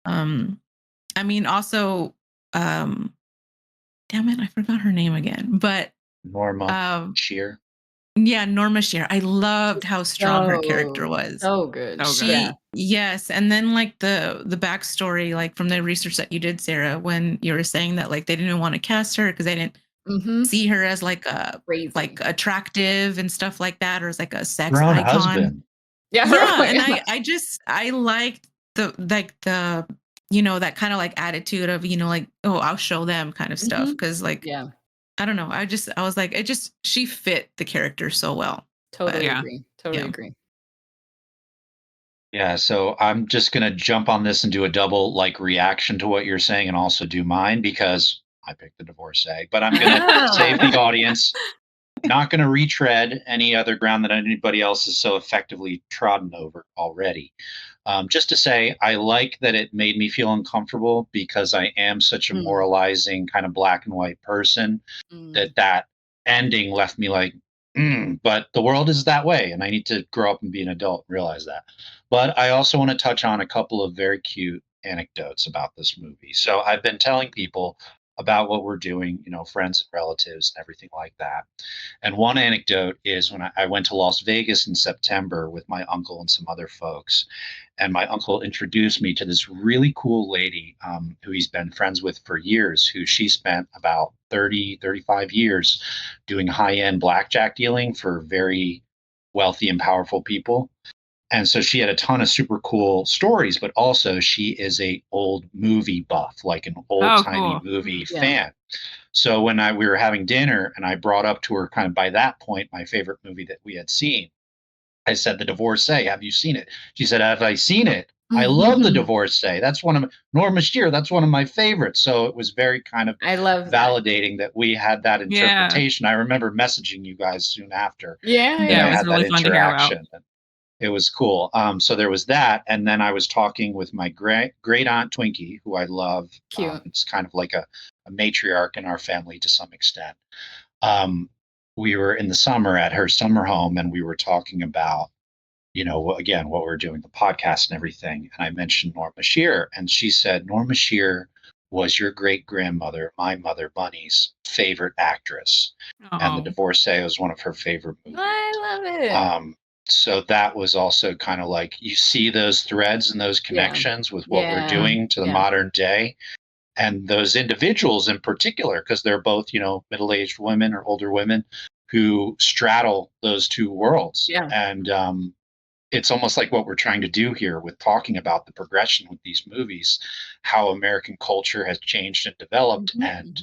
I mean, also, damn it, I forgot her name again, but Norma Shear. Yeah, Norma Shear. I loved how strong her character was. So good. Yes, and then like the backstory, like from the research that you did, Sarah, when you were saying that like they didn't want to cast her because they didn't see her as like like attractive and stuff like that, or as like a sex her own icon. Husband. Yeah, and I liked the that kind of like attitude of like, oh, I'll show them kind of stuff, because like I don't know. I was like, she fit the character so well. Totally agree. Totally agree. Yeah, so I'm just going to jump on this and do a double like reaction to what you're saying, and also do mine, because I picked the Divorcee, but I'm going to save the audience. Not going to retread any other ground that anybody else has so effectively trodden over already. Just to say, I like that it made me feel uncomfortable, because I am such a moralizing kind of black and white person, that ending left me like, but the world is that way, and I need to grow up and be an adult and realize that. But I also want to touch on a couple of very cute anecdotes about this movie. So I've been telling people about what we're doing, friends and relatives and everything like that. And one anecdote is when I went to Las Vegas in September with my uncle and some other folks. And my uncle introduced me to this really cool lady who he's been friends with for years, who she spent about 35 years doing high-end blackjack dealing for very wealthy and powerful people. And so she had a ton of super cool stories, but also she is a old movie buff, like an old-timey movie fan. So when we were having dinner and I brought up to her kind of by that point my favorite movie that we had seen, I said, The Divorcee, have you seen it? She said, have I seen it? I love The Divorcee. That's one of Norma Shear. That's one of my favorites. So it was very kind of validating that we had that interpretation. I remember messaging you guys soon after. Yeah, it was really fun to hear about. It was cool. So there was that. And then I was talking with my great aunt Twinkie, who I love. Cute. It's kind of like a matriarch in our family to some extent. We were in the summer at her summer home, and we were talking about, again, what we're doing, the podcast and everything. And I mentioned Norma Shear, and she said, Norma Shear was your great grandmother, my mother Bunny's favorite actress. And The Divorcee was one of her favorite movies. I love it. So that was also kind of like, you see those threads and those connections with what we're doing to the modern day. And those individuals in particular, because they're both, middle-aged women or older women who straddle those two worlds. Yeah. And it's almost like what we're trying to do here with talking about the progression with these movies, how American culture has changed and developed, and,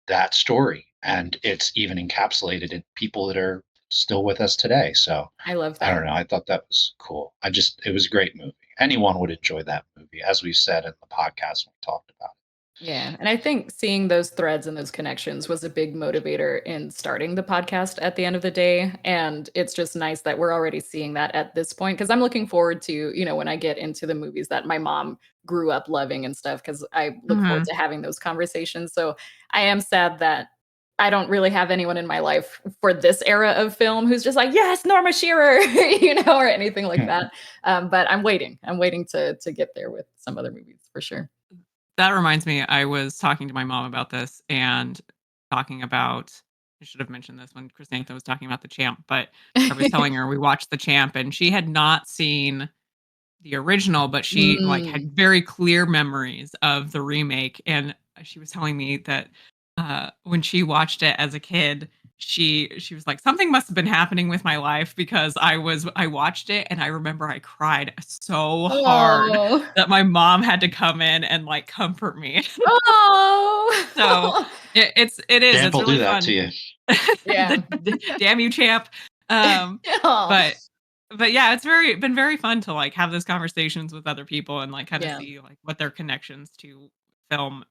that story. And it's even encapsulated in people that are still with us today. So I love that. I don't know. I thought that was cool. It was a great movie. Anyone would enjoy that movie, as we said in the podcast when we talked about it. Yeah. And I think seeing those threads and those connections was a big motivator in starting the podcast at the end of the day. And it's just nice that we're already seeing that at this point, because I'm looking forward to, when I get into the movies that my mom grew up loving and stuff, because I look forward to having those conversations. So I am sad that I don't really have anyone in my life for this era of film who's just like, yes, Norma Shearer, or anything like that. But I'm waiting to get there with some other movies for sure. That reminds me, I was talking to my mom about this and talking about, I should have mentioned this when Chrysanthemum was talking about The Champ, but I was telling her we watched The Champ and she had not seen the original, but she had very clear memories of the remake. And she was telling me that when she watched it as a kid, she was like, something must have been happening with my life because I watched it and I remember I cried so hard Oh. that my mom had to come in and like comfort me. So Oh. it's Champ will really do that fun. to you. Yeah. Damn you, champ. Oh. But yeah, it's been very fun to like have those conversations with other people and like kind of Yeah. see like what their connections to film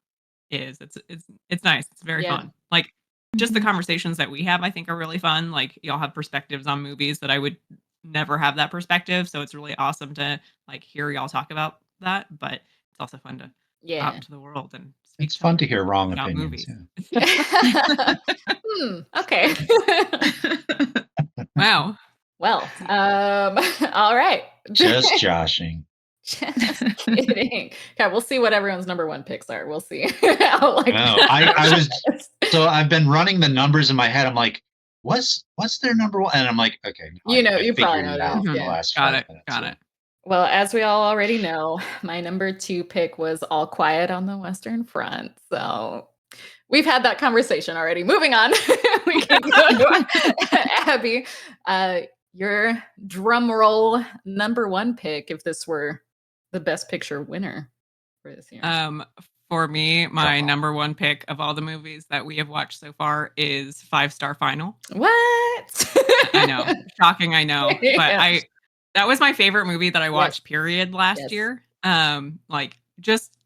is. It's nice. It's very Yeah. fun. Like just the Mhm. conversations that we have, I think are really fun. Like y'all have perspectives on movies that I would never have that perspective. So it's really awesome to like hear y'all talk about that. But it's also fun to go out Yeah. into the world and speak It's to fun other to hear people wrong about opinions. movies. Yeah. Okay. Wow. Well, all right. Just joshing. Just kidding. Okay, we'll see what everyone's number one picks are. We'll see how like No, I was so I've been running the numbers in my head. I'm like, what's their number one? And I'm like, okay, no, you know, I you probably figured know it it out is. in the Yeah. last Got 5 it. minutes. Got Yeah. it. Well, as we all already know, my number two pick was All Quiet on the Western Front. So we've had that conversation already. Moving on. We can go to Abby. Your drum roll number one pick, if this were the best picture winner for this year. For me, my Come on. number one pick of all the movies that we have watched so far is Five Star Final. What? I know. Shocking, I know. But Yeah. that was my favorite movie that I Yes. watched, period, last Yes. year. Like just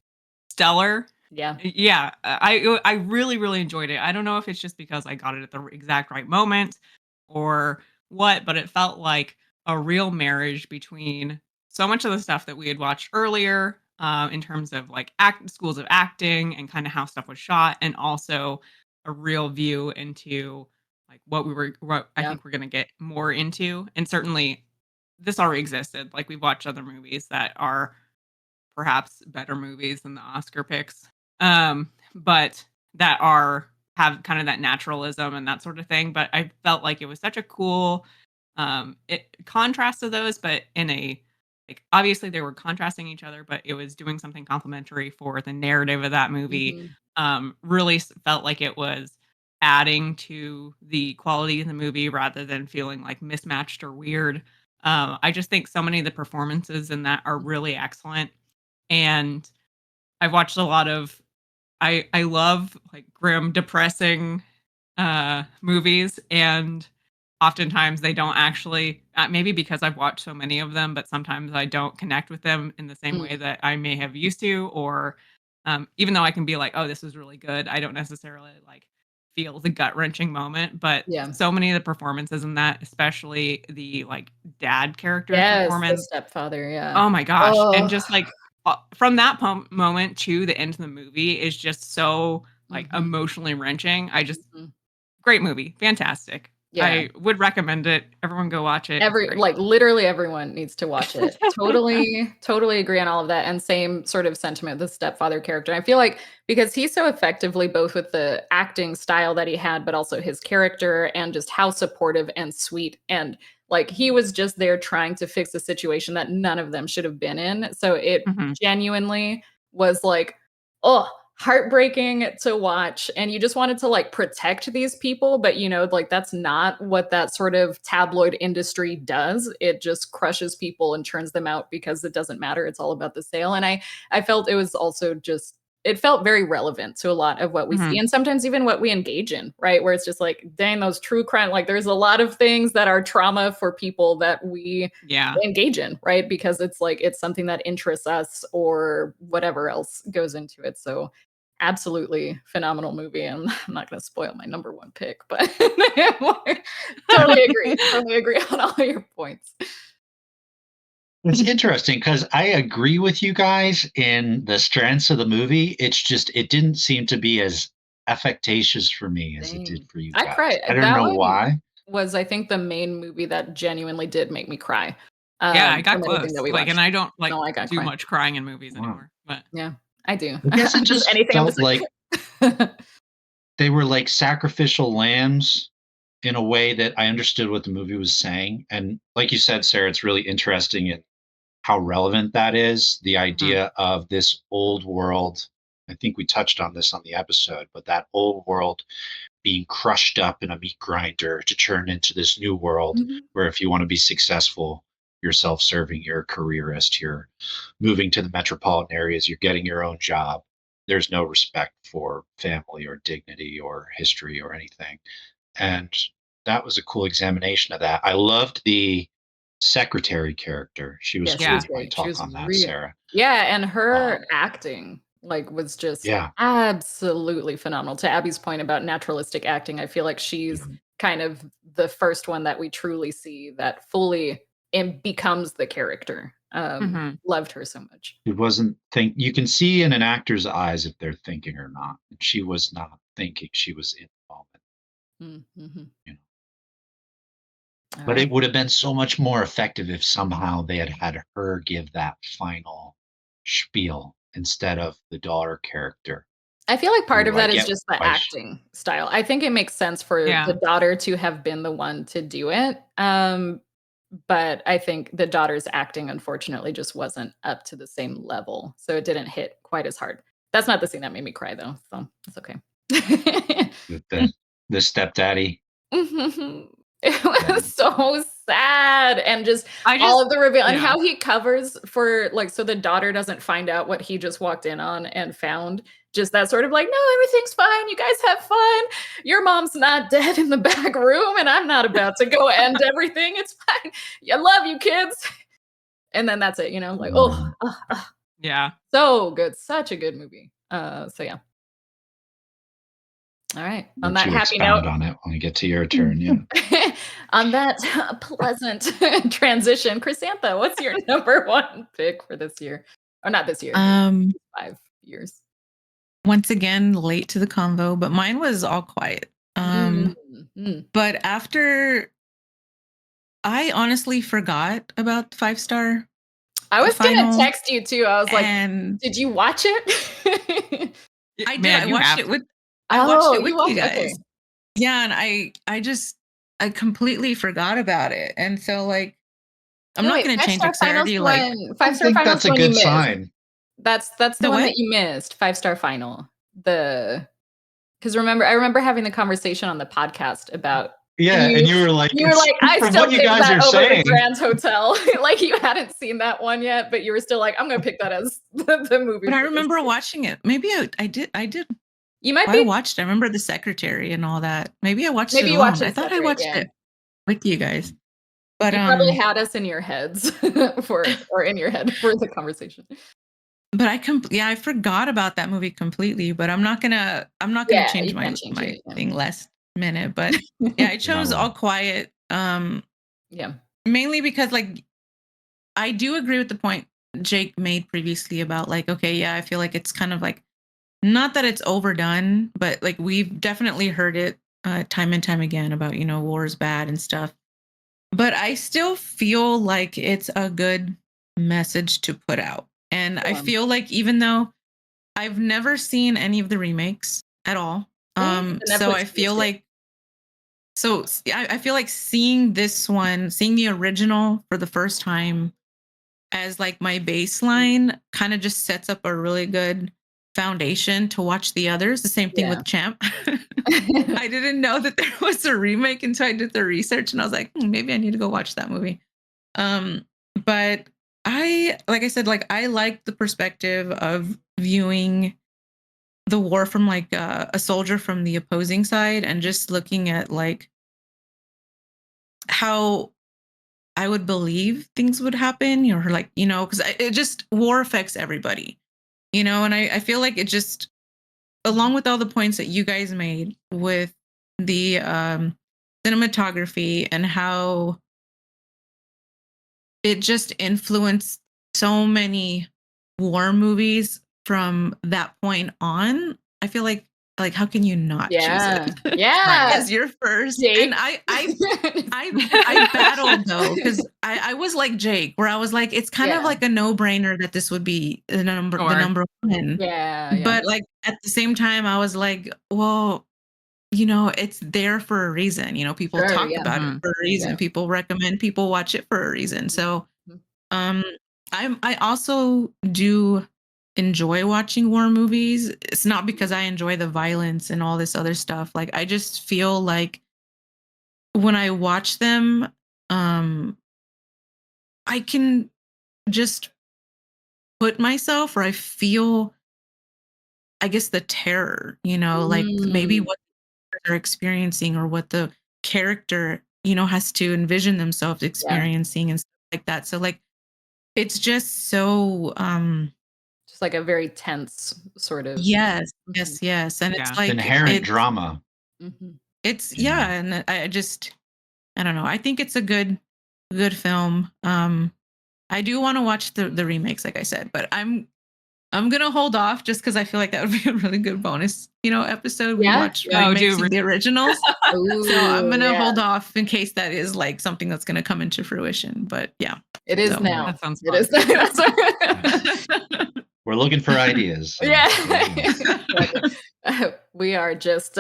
stellar. Yeah. Yeah. I really, really enjoyed it. I don't know if it's just because I got it at the exact right moment or what, but it felt like a real marriage between so much of the stuff that we had watched earlier, in terms of like schools of acting and kind of how stuff was shot, and also a real view into like what I Yeah. think we're gonna get more into. And certainly this already existed. Like we've watched other movies that are perhaps better movies than the Oscar picks, but that have kind of that naturalism and that sort of thing. But I felt like it was such a cool contrast to those, but in a like obviously they were contrasting each other, but it was doing something complementary for the narrative of that movie. Mhm. Really felt like it was adding to the quality of the movie rather than feeling like mismatched or weird. I just think so many of the performances in that are really excellent. And I've watched a lot of I love like grim, depressing movies, and oftentimes they don't actually maybe because I've watched so many of them, but sometimes I don't connect with them in the same Mm. way that I may have used to, or even though I can be like, oh, this is really good, I don't necessarily like feel the gut-wrenching moment. But Yeah. so many of the performances in that, especially the like dad character's Yes, the performance, stepfather. Yeah. oh my gosh. And Oh. just like from that moment to the end of the movie is just so like Mhm. emotionally wrenching. Mhm. Great movie. Fantastic. Yeah. I would recommend it. Everyone go watch it. It's great. Like literally everyone needs to watch it. Totally agree on all of that. And same sort of sentiment, the stepfather character. I feel like because he's so effectively both with the acting style that he had, but also his character and just how supportive and sweet. And like he was just there trying to fix a situation that none of them should have been in. So it Mhm. genuinely was like, oh, heartbreaking to watch, and you just wanted to like protect these people, but you know, like that's not what that sort of tabloid industry does. It just crushes people and churns them out because it doesn't matter, it's all about the sale. And I felt it was also just, it felt very relevant to a lot of what we see, Mhm. and sometimes even what we engage in, right? Where it's just like, dang, those true crime, like there's a lot of things that are trauma for people that we Yeah. engage in, right? Because it's like it's something that interests us or whatever else goes into it. So absolutely phenomenal movie. And I'm not going to spoil my number one pick, but totally agree on all your points. It's interesting because I agree with you guys in the strengths of the movie. It's just it didn't seem to be as affectatious for me as it did Dang. for you I guys. cried. I don't That know one why. was, I think, the main movie that genuinely did make me cry. Yeah, I got From anything that close. we Like, and watched. I don't like No, I got do cry. much crying in movies Wow. anymore. But Yeah, I do. I guess it Just just anything, I'm felt just like like they were like sacrificial lambs in a way that I understood what the movie was saying. And like you said, Sarah, it's really interesting in how relevant that is. The mhm. idea of this old world. I think we touched on this on the episode, but that old world being crushed up in a meat grinder to turn into this new world Mhm. where if you want to be successful, you're self-serving, you're a careerist, you're moving to the metropolitan areas, you're getting your own job. There's no respect for family or dignity or history or anything. And that was a cool examination of that. I loved the secretary character. She was Yeah, she cool. was Yeah. You might great. She talk was on that, real. Sarah. Yeah, and her Um, acting, like, was just yeah. absolutely phenomenal. To Abby's point about naturalistic acting, I feel like she's Mhm. kind of the first one that we truly see that fully becomes the character. Mhm. Loved her so much. It wasn't think you can see in an actor's eyes if they're thinking or not. And she was not thinking, she was in the moment, Mhm. you know. All But right. it would have been so much more effective if somehow they had her give that final spiel instead of the daughter character, I feel like part who of I that is get just the why acting style. I think it makes sense for Yeah. the daughter to have been the one to do it. But I think the daughter's acting, unfortunately, just wasn't up to the same level. So it didn't hit quite as hard. That's not the scene that made me cry, though. So it's okay. the stepdaddy. Mhm. It Yeah. was so sad, and just I all just of the reveal and yeah. how he covers for like, so the daughter doesn't find out what he just walked in on and found. Just that sort of like, "No, everything's fine. You guys have fun. Your mom's not dead in the back room, and I'm not about to go end everything. It's fine. I love you, kids." And then that's it, like, oh, Mm. Yeah. so good. Such a good movie. So yeah. All right. On Let that you happy note, expound on it when we get to your turn. Yeah. on that pleasant transition, Chrysantha, what's your number one pick for this year? Or not this year, Um, 5 years. once again, late to the convo, but mine was All Quiet. Mm, mm. But after I honestly forgot about the 5-star I was gonna final, text you too. I was like, and "Did you watch it?" I did. Man, you have to. I watched Oh, it you with you watched guys. okay. Yeah, and I completely forgot about it. And so like I'm not Wait, gonna change it five-star because I finals already the like one I 5-star think finals that's the a one you good missed. sign. That's the the one what? that you missed, 5-star final. Because I remember having the conversation on the podcast about and Yeah, and you were like, you were it's like, "I from still what you pick guys that are over the saying. Grand Hotel." Like, you hadn't seen that one yet, but you were still like, "I'm gonna pick that as the movie But I for this remember year." watching it. Maybe I did. You might I be watched. I remember the secretary and all that. Maybe I watched it maybe you watched alone. I it thought I separate, watched yeah. it with you guys. But You probably had us in your heads or in your head for the conversation. but I forgot about that movie completely, but I'm not gonna Yeah, change you my can't change it, yeah. thing last minute. But yeah, I chose No. All Quiet. Yeah. Mainly because like I do agree with the point Jake made previously about like, okay, yeah, I feel like it's kind of like not that it's overdone, but like we've definitely heard it time and time again about, war is bad and stuff. But I still feel like it's a good message to put out. And I Yeah. feel like even though I've never seen any of the remakes at all, The so Netflix I feel series, like I feel like seeing this one, seeing the original for the first time as like my baseline kind of just sets up a really good foundation to watch the others. The same thing yeah. with Champ. I didn't know that there was a remake until I did the research and I was like, maybe I need to go watch that movie. Um, but like I said, like I like the perspective of viewing the war from like a soldier from the opposing side and just looking at like how I would believe things would happen, or like, because it just war affects everybody, and I feel like it just, along with all the points that you guys made with the cinematography and how it just influenced so many war movies from that point on. I feel like how can you not choose it Yeah. Yeah. as your first? And Jake. I battled though because I was like Jake, where I was like, it's kind of Yeah. like a no brainer that this would be the number Sure. one. Yeah, yeah. But like at the same time, I was like, well, it's there for a reason. People Sure, talk yeah. about it Mhm. for a reason. Yeah. People recommend people watch it for a reason. So Mhm. I also do enjoy watching war movies. It's not because I enjoy the violence and all this other stuff. Like I just feel like when I watch them, I can just put myself, or I feel, I guess, the terror, like maybe what they're experiencing or what the character, has to envision themselves experiencing and stuff like that. So like it's just so just like a very tense sort of. yes, yes. And it's like inherent drama. It's and I don't know. I think it's a good film. I do want to watch the remakes, like I said, but I'm gonna hold off just because I feel like that would be a really good bonus, episode. We watch remakes of the originals. So I'm gonna hold off in case that is like something that's gonna come into fruition. But yeah. It is now. That sounds fun. It is. We're looking for ideas. We are just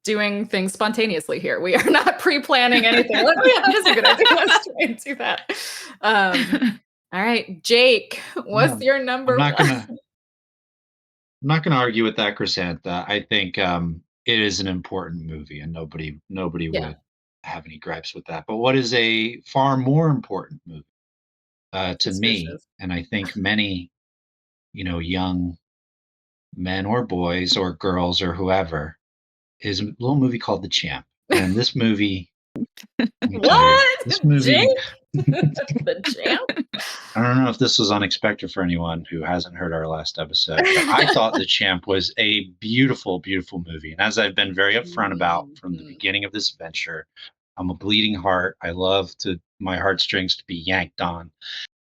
doing things spontaneously here. We are not pre-planning anything. Like, that is a good idea. Let's try and do that. All right, Jake, what's your number one? I'm not gonna argue with that, Chrysantha. I think it is an important movie, and nobody would have any gripes with that. But what is a far more important movie to me, and I think many, young men or boys or girls or whoever, is a little movie called The Champ. And this movie, what? This movie, The Champ? I don't know if this was unexpected for anyone who hasn't heard our last episode, but I thought The Champ was a beautiful, beautiful movie. And as I've been very upfront about from the beginning of this adventure, I'm a bleeding heart. I love my heartstrings to be yanked on.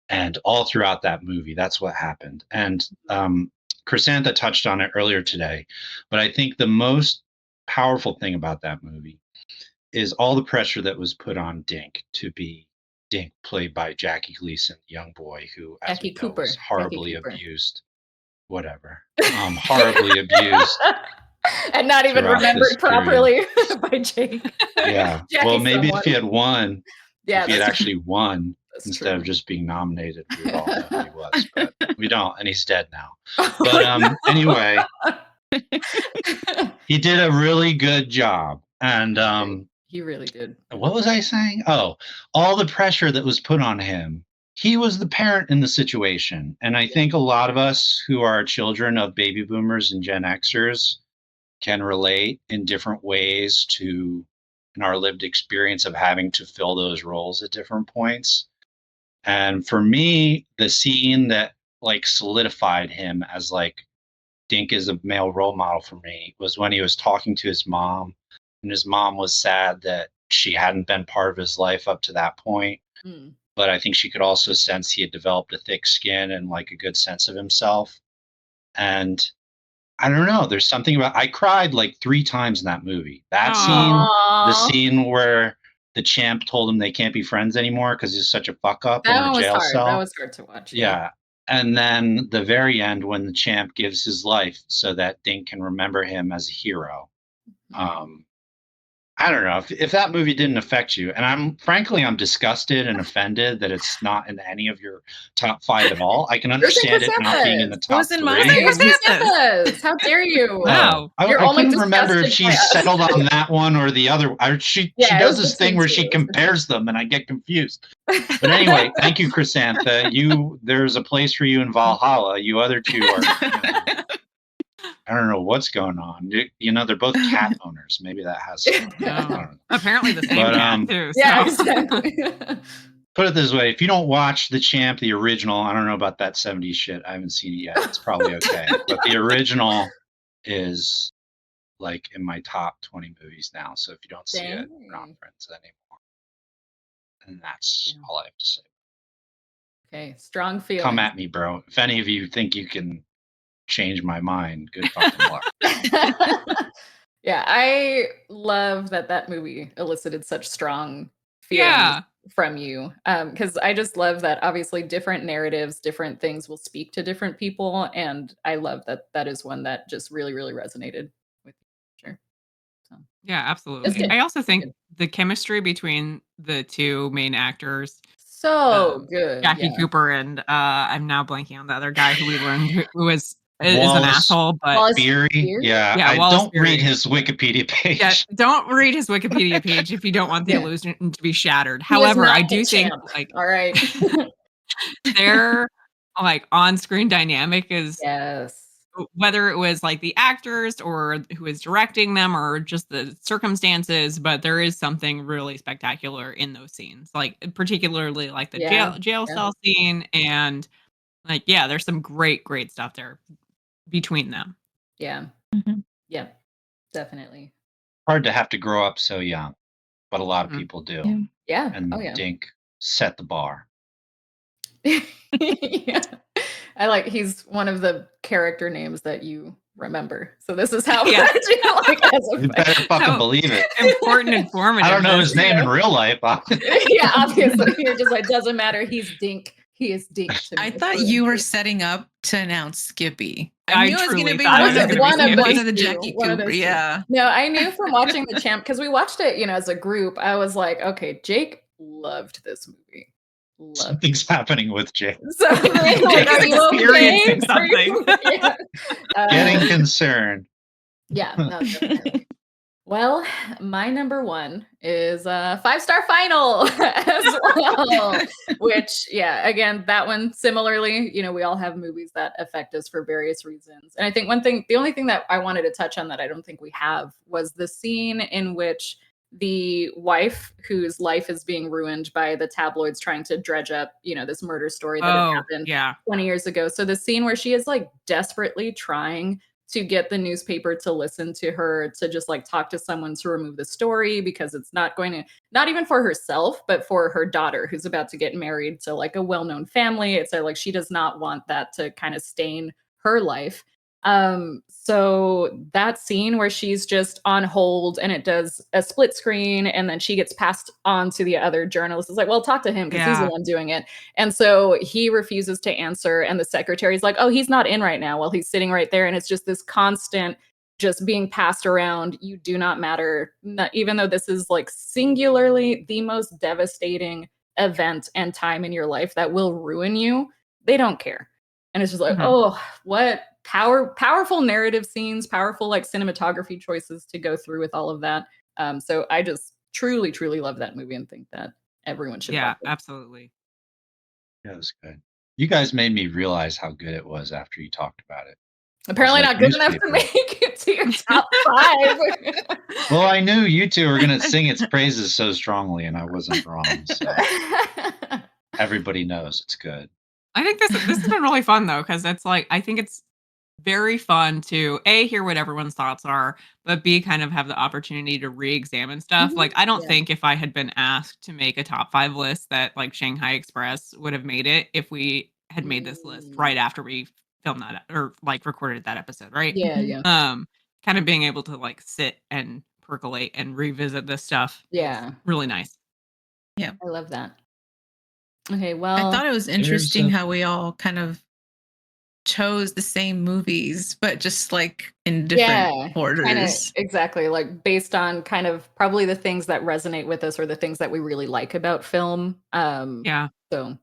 And all throughout that movie, that's what happened. And Chrysantha touched on it earlier today, but I think the most powerful thing about that movie is all the pressure that was put on Dink to be Dink, played by Jackie Gleason, young boy who, as we know, was horribly abused. Whatever. Horribly abused. And not even remembered properly by Jake. Yeah. Well, maybe if he had won, if he had actually won, instead of just being nominated, we would all know who he was. But we don't, and he's dead now. But anyway, he did a really good job. And he really did. What was I saying? Oh, all the pressure that was put on him. He was the parent in the situation. And I think a lot of us who are children of baby boomers and Gen Xers can relate in different ways to in our lived experience of having to fill those roles at different points. And for me, the scene that like solidified him as like Dink is a male role model for me was when he was talking to his mom, and his mom was sad that she hadn't been part of his life up to that point. But I think she could also sense he had developed a thick skin and like a good sense of himself. And I don't know, there's something about, I cried like 3 times in that movie. That scene, the scene where the champ told him they can't be friends anymore because he's such a fuck up in the jail cell. That was hard to watch. Yeah. And then the very end when the champ gives his life so that Dink can remember him as a hero. I don't know if that movie didn't affect you. And I'm disgusted and offended that it's not in any of your top 5 at all. I can understand it not being in the top 3. How dare you? Wow. I couldn't remember if she settled on that one or the other. She does this thing where she compares them and I get confused. But anyway, thank you, Chrysantha. There's a place for you in Valhalla. You other two are... I don't know what's going on. They're both cat owners. Maybe that has something. Apparently the same cat too. So. Yeah, exactly. Put it this way. If you don't watch The Champ, the original, I don't know about that 70s shit. I haven't seen it yet. It's probably okay. But the original is like in my top 20 movies now. So if you don't see it, we're not friends anymore. And that's all I have to say. Okay. Strong feelings. Come at me, bro. If any of you think you can change my mind, good fucking luck. Yeah, I love that movie elicited such strong feelings from you, because I just love that obviously different narratives, different things will speak to different people, and I love that is one that just really, really resonated with you. Sure. So. Yeah, absolutely. I also think the chemistry between the two main actors So good. Jackie Yeah. Cooper and I'm now blanking on the other guy who we learned who is an Wallace asshole, but Wallace Beery. Beery? Yeah, Yeah, I Wallace don't read Beery. his Wikipedia page. Yeah, don't read his Wikipedia page if you don't want the Yeah. illusion to be shattered. He is However, not I the do think champ. like All right. their like on-screen dynamic is Yes. whether it was like the actors or who is directing them or just the circumstances, but there is something really spectacular in those scenes. Like particularly like the Yeah. jail Yeah. cell scene and like yeah, there's some great stuff there between them. Yeah. Mhm. Yeah. Definitely. Hard to have to grow up so young, but a lot of Mhm. people do. Yeah. Yeah. And Oh yeah. Dink set the bar. Yeah. I like he's one of the character names that you remember. So this is how Yeah. like as a You better fucking How believe it. important and formative. I don't know his this- name in real life. yeah, obviously. You're just like, doesn't matter. He's Dink. He is Dink to me. I thought you were setting up to announce Skippy. I I knew it was going truly to be thought I one was of the one of one those of the two, Jackie one of Cooper. those two. Yeah. No, I knew from watching the champ because we watched it, as a group. I was like, okay, Jake loved this movie. Loved it. Something's happening with Jake. So like, are you experiencing okay? something. Yeah. Getting concerned. Yeah, no, definitely. Well, my number one is a 5-star final as well. Which, yeah, again, that one similarly, we all have movies that affect us for various reasons. And I think the only thing that I wanted to touch on that I don't think we have was the scene in which the wife whose life is being ruined by the tabloids trying to dredge up, this murder story that had happened yeah. 20 years ago. So the scene where she is like desperately trying to get the newspaper to listen to her, to just like talk to someone to remove the story because it's not even for herself, but for her daughter who's about to get married to like a well-known family. It's like she does not want that to kind of stain her life. So that scene where she's just on hold and it does a split screen and then she gets passed on to the other journalist. It's like, well, talk to him because he's the one doing it. And so he refuses to answer. And the secretary's like, oh, he's not in right now. Well, he's sitting right there. And it's just this constant just being passed around. You do not matter. Even though this is like singularly the most devastating event and time in your life that will ruin you, they don't care. And it's just like, oh, what powerful narrative scenes, powerful like cinematography choices to go through with all of that. So I just truly, truly love that movie and think that everyone should watch it. Absolutely. Yeah, it was good. You guys made me realize how good it was after you talked about it. Apparently like not good enough to make it to your top 5. Well, I knew you two were going to sing its praises so strongly, and I wasn't wrong. So everybody knows it's good. I think this has been really fun though, because it's like I think it's very fun to A, hear what everyone's thoughts are, but B, kind of have the opportunity to re-examine stuff. Like I don't think if I had been asked to make a top 5 list that like Shanghai Express would have made it if we had made this list right after we filmed that or like recorded that episode, right? Yeah. Kind of being able to like sit and percolate and revisit this stuff. Yeah. Really nice. Yeah. I love that. Okay, well, I thought it was interesting how we all kind of chose the same movies, but just like in different orders. Exactly. Like based on kind of probably the things that resonate with us or the things that we really like about film. So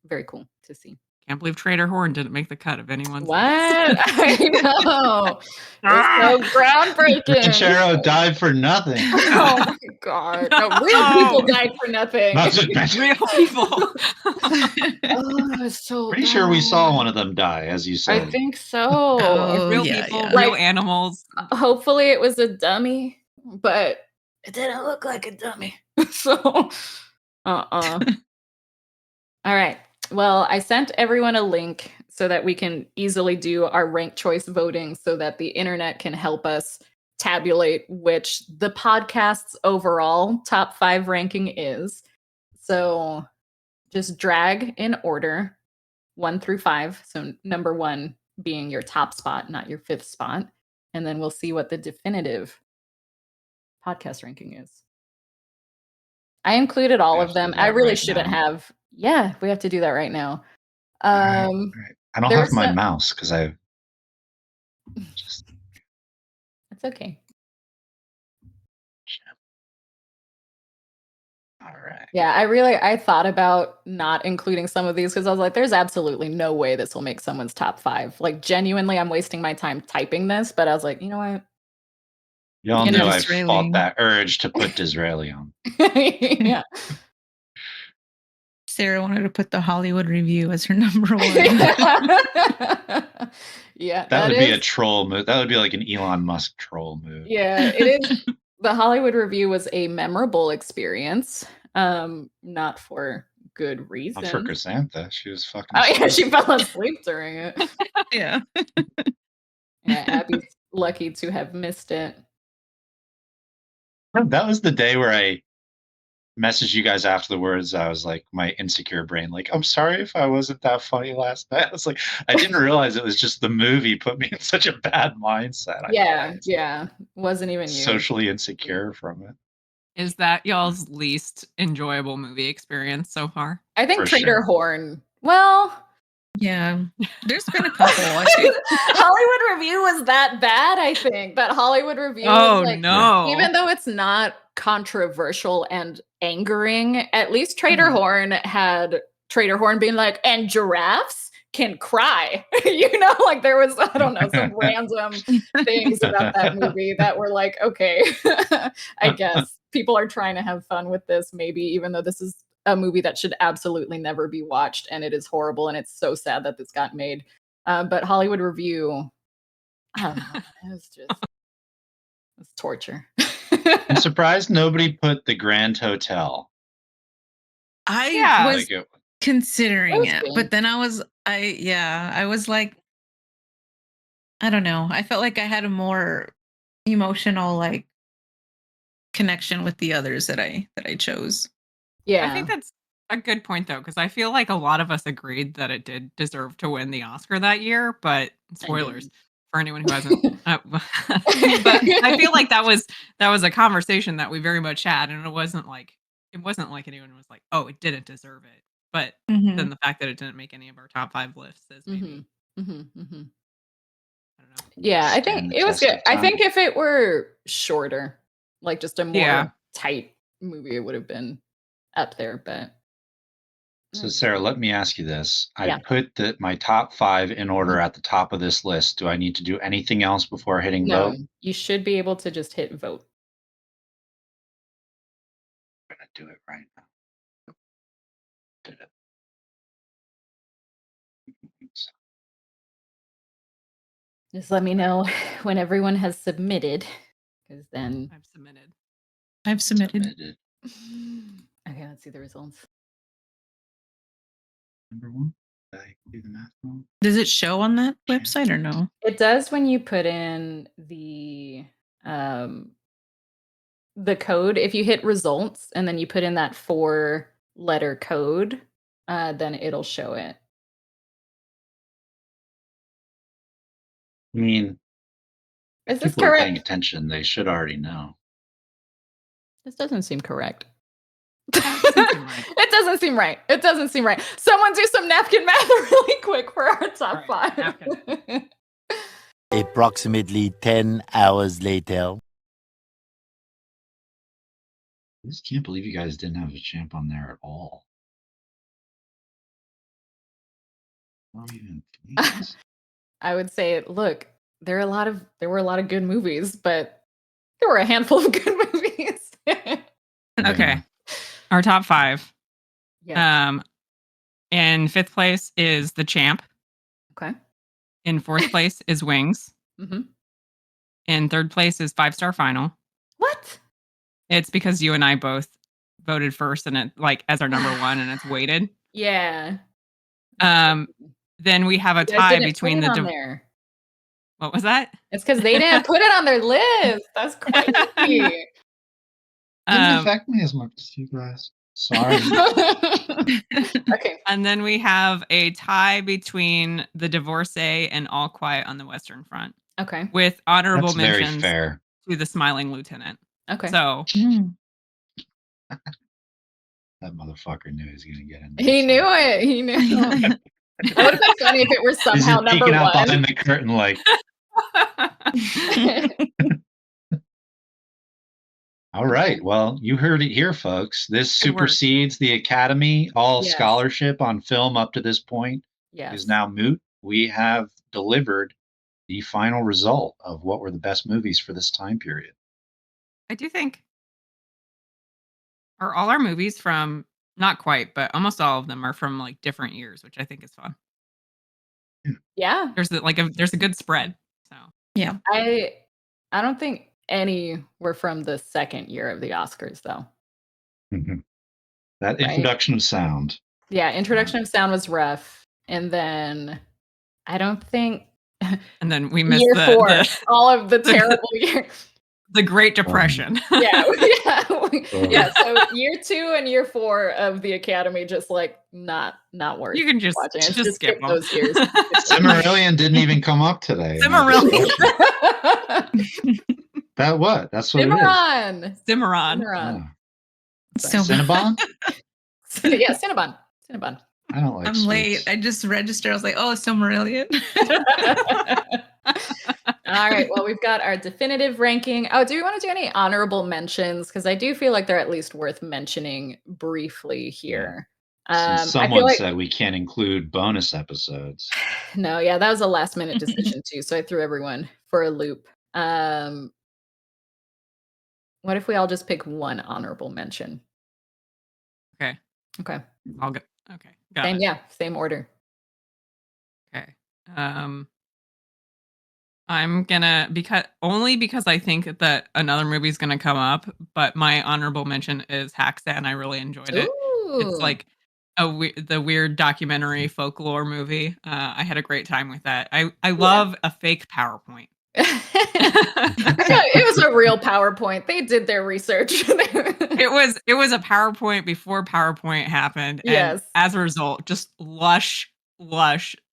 very cool to see. Can't believe Trader Horn didn't make the cut of anyone's. What? I know. It's so groundbreaking. Ranchero died for nothing. Oh my god. No, real people died for nothing. Not just real people. So pretty sure we saw one of them die, as you said. I think so. Real people, real animals. Hopefully it was a dummy, but it didn't look like a dummy. So, All right. Well, I sent everyone a link so that we can easily do our ranked choice voting so that the internet can help us tabulate which the podcast's overall top 5 ranking is. So just drag in order 1 through 5. So number 1 being your top spot, not your 5th spot. And then we'll see what the definitive podcast ranking is. I included all of them. I really shouldn't have. Yeah, we have to do that right now. All right. I don't have my mouse because I just. It's okay. All right. Yeah, I thought about not including some of these because I was like, there's absolutely no way this will make someone's top 5. Like, genuinely, I'm wasting my time typing this, but I was like, you know what? Y'all You knew know, I Disraeli. fought that urge to put Disraeli on. yeah. Sarah wanted to put the Hollywood Review as her number 1. Yeah, That would be a is. troll move. That would be like an Elon Musk troll move. Yeah, it is. The Hollywood Review was a memorable experience, not for good Not for reasons. Chrysantha. She was fucking Oh yeah, asleep. she fell asleep during it. Yeah. Yeah, Abby's lucky to have missed it. That was the day where I messaged you guys afterwards. I was like, my insecure brain, like, I'm sorry if I wasn't that funny last night. I was like, I didn't realize it was just the movie put me in such a bad mindset. Yeah, wasn't even you. Socially insecure from it. Is that y'all's least enjoyable movie experience so far? I think For Trader sure. Horn. Well, Yeah. There's been a couple. I think. Hollywood Review was that bad, I think. That Hollywood Review Oh was like, no. even though it's not controversial and angering, at least Trader Horn had Trader Horn being like, and giraffes can cry. Like there was, I don't know, some random things about that movie that were like, okay, I guess people are trying to have fun with this, maybe, even though this is a movie that should absolutely never be watched, and it is horrible, and it's so sad that this got made. But Hollywood Review, I don't know, it's torture. I'm surprised nobody put The Grand Hotel. I was Like considering it, good. but then I was like, I don't know. I felt like I had a more emotional like connection with the others that I chose. Yeah, I think that's a good point though, because I feel like a lot of us agreed that it did deserve to win the Oscar that year, but spoilers for anyone who hasn't. But I feel like that was a conversation that we very much had, and it wasn't like anyone was like, "Oh, it didn't deserve it." But then the fact that it didn't make any of our top 5 lists is maybe I don't know. Yeah, I think it was good. I think if it were shorter, like just a more tight movie, it would have been up there. But so, Sarah, let me ask you this. I Yeah. put my top 5 in order at the top of this list. Do I need to do anything else before hitting no, vote? you should be able to just hit vote. I'm going to do it right now. Did it. Just let me know when everyone has submitted, because then I've submitted. Okay, let's see the results. Number 1. Did I do the math wrong? Does it show on that website or no? It does when you put in the code. If you hit results and then you put in that 4-letter code, then it'll show it. I mean, Is this people are paying correct? attention. They should already know. This doesn't seem correct. It doesn't seem right. It doesn't seem right. Someone do some napkin math really quick for our top 5. Approximately 10 hours later. I just can't believe you guys didn't have a champ on there at all. Not even I would say, look, there were a lot of good movies, but there were a handful of good movies. Okay. Our top 5. Yeah. In 5th place is The Champ. Okay. In 4th place is Wings. In 3rd place is 5-Star Final. What? It's because you and I both voted first, and it like as our number 1, and it's weighted. Yeah. Then we have a tie between the. What was that? It's because they didn't put it on their list. That's crazy. Didn't affect me as much as you guys. Sorry. Okay. And then we have a tie between The Divorcee and All Quiet on the Western Front. Okay. With honorable That's very mentions fair. to The Smiling Lieutenant. Okay. So that motherfucker knew he was going to get in there. He knew it. He knew it. It would have been funny if it were somehow number peeking out 1. behind the curtain like. All right. Well, you heard it here, folks. This Good work. supersedes the Academy. All Yes. scholarship on film up to this point is Yes. now moot. We have delivered the final result of what were the best movies for this time period. I do think are all our movies from not quite, but almost all of them are from like different years, which I think is fun. Yeah. There's a good spread. So Yeah. I don't think any were from the second year of the Oscars, though. Mhm. That Right. introduction of sound. Yeah, introduction of sound was rough, and then I don't think and then we missed year 4, the all of the terrible years. the Great Depression. Yeah, yeah. So year 2 and year 4 of the Academy just like not worth You can just watching. skip them. those years. Cimmerillion didn't even come up today. Cimmerillion. That what? That's what it Cimarron. is. Cimarron. Oh. So Cinnabon? Yeah, Cinnabon. Cinnabon. I don't like I'm sweets. late. I just registered. I was like, oh, it's Silmarillion. All right. Well, we've got our definitive ranking. Oh, do we want to do any honorable mentions? Because I do feel like they're at least worth mentioning briefly here. Since someone said we can't include bonus episodes. No, yeah, that was a last minute decision too. So I threw everyone for a loop. What if we all just pick one honorable mention? Okay. Okay. I'll go. Okay. Got it. Yeah, same order. Okay. I'm gonna because I think that another movie's gonna come up, but my honorable mention is Hacksaw, and I really enjoyed it. It's like the weird documentary folklore movie. I had a great time with that. I love a fake PowerPoint. It was a real PowerPoint. They did their research. It was a PowerPoint before PowerPoint happened. Yes. And as a result, just lush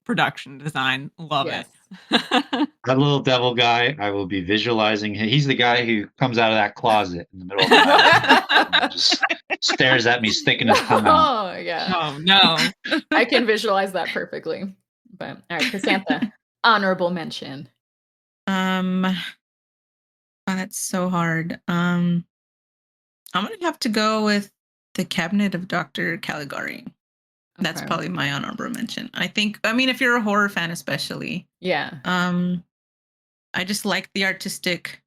production design. Love it. That little devil guy, I will be visualizing him. He's the guy who comes out of that closet in the middle of the night and just stares at me, sticking his tongue out. Oh, yeah. Oh, no. I can visualize that perfectly. But all right, Cassandra, honorable mention. Oh, that's so hard. I'm gonna have to go with The Cabinet of Dr. Caligari. That's probably my honorable mention. I mean, if you're a horror fan, especially. Yeah. I just like the artistic,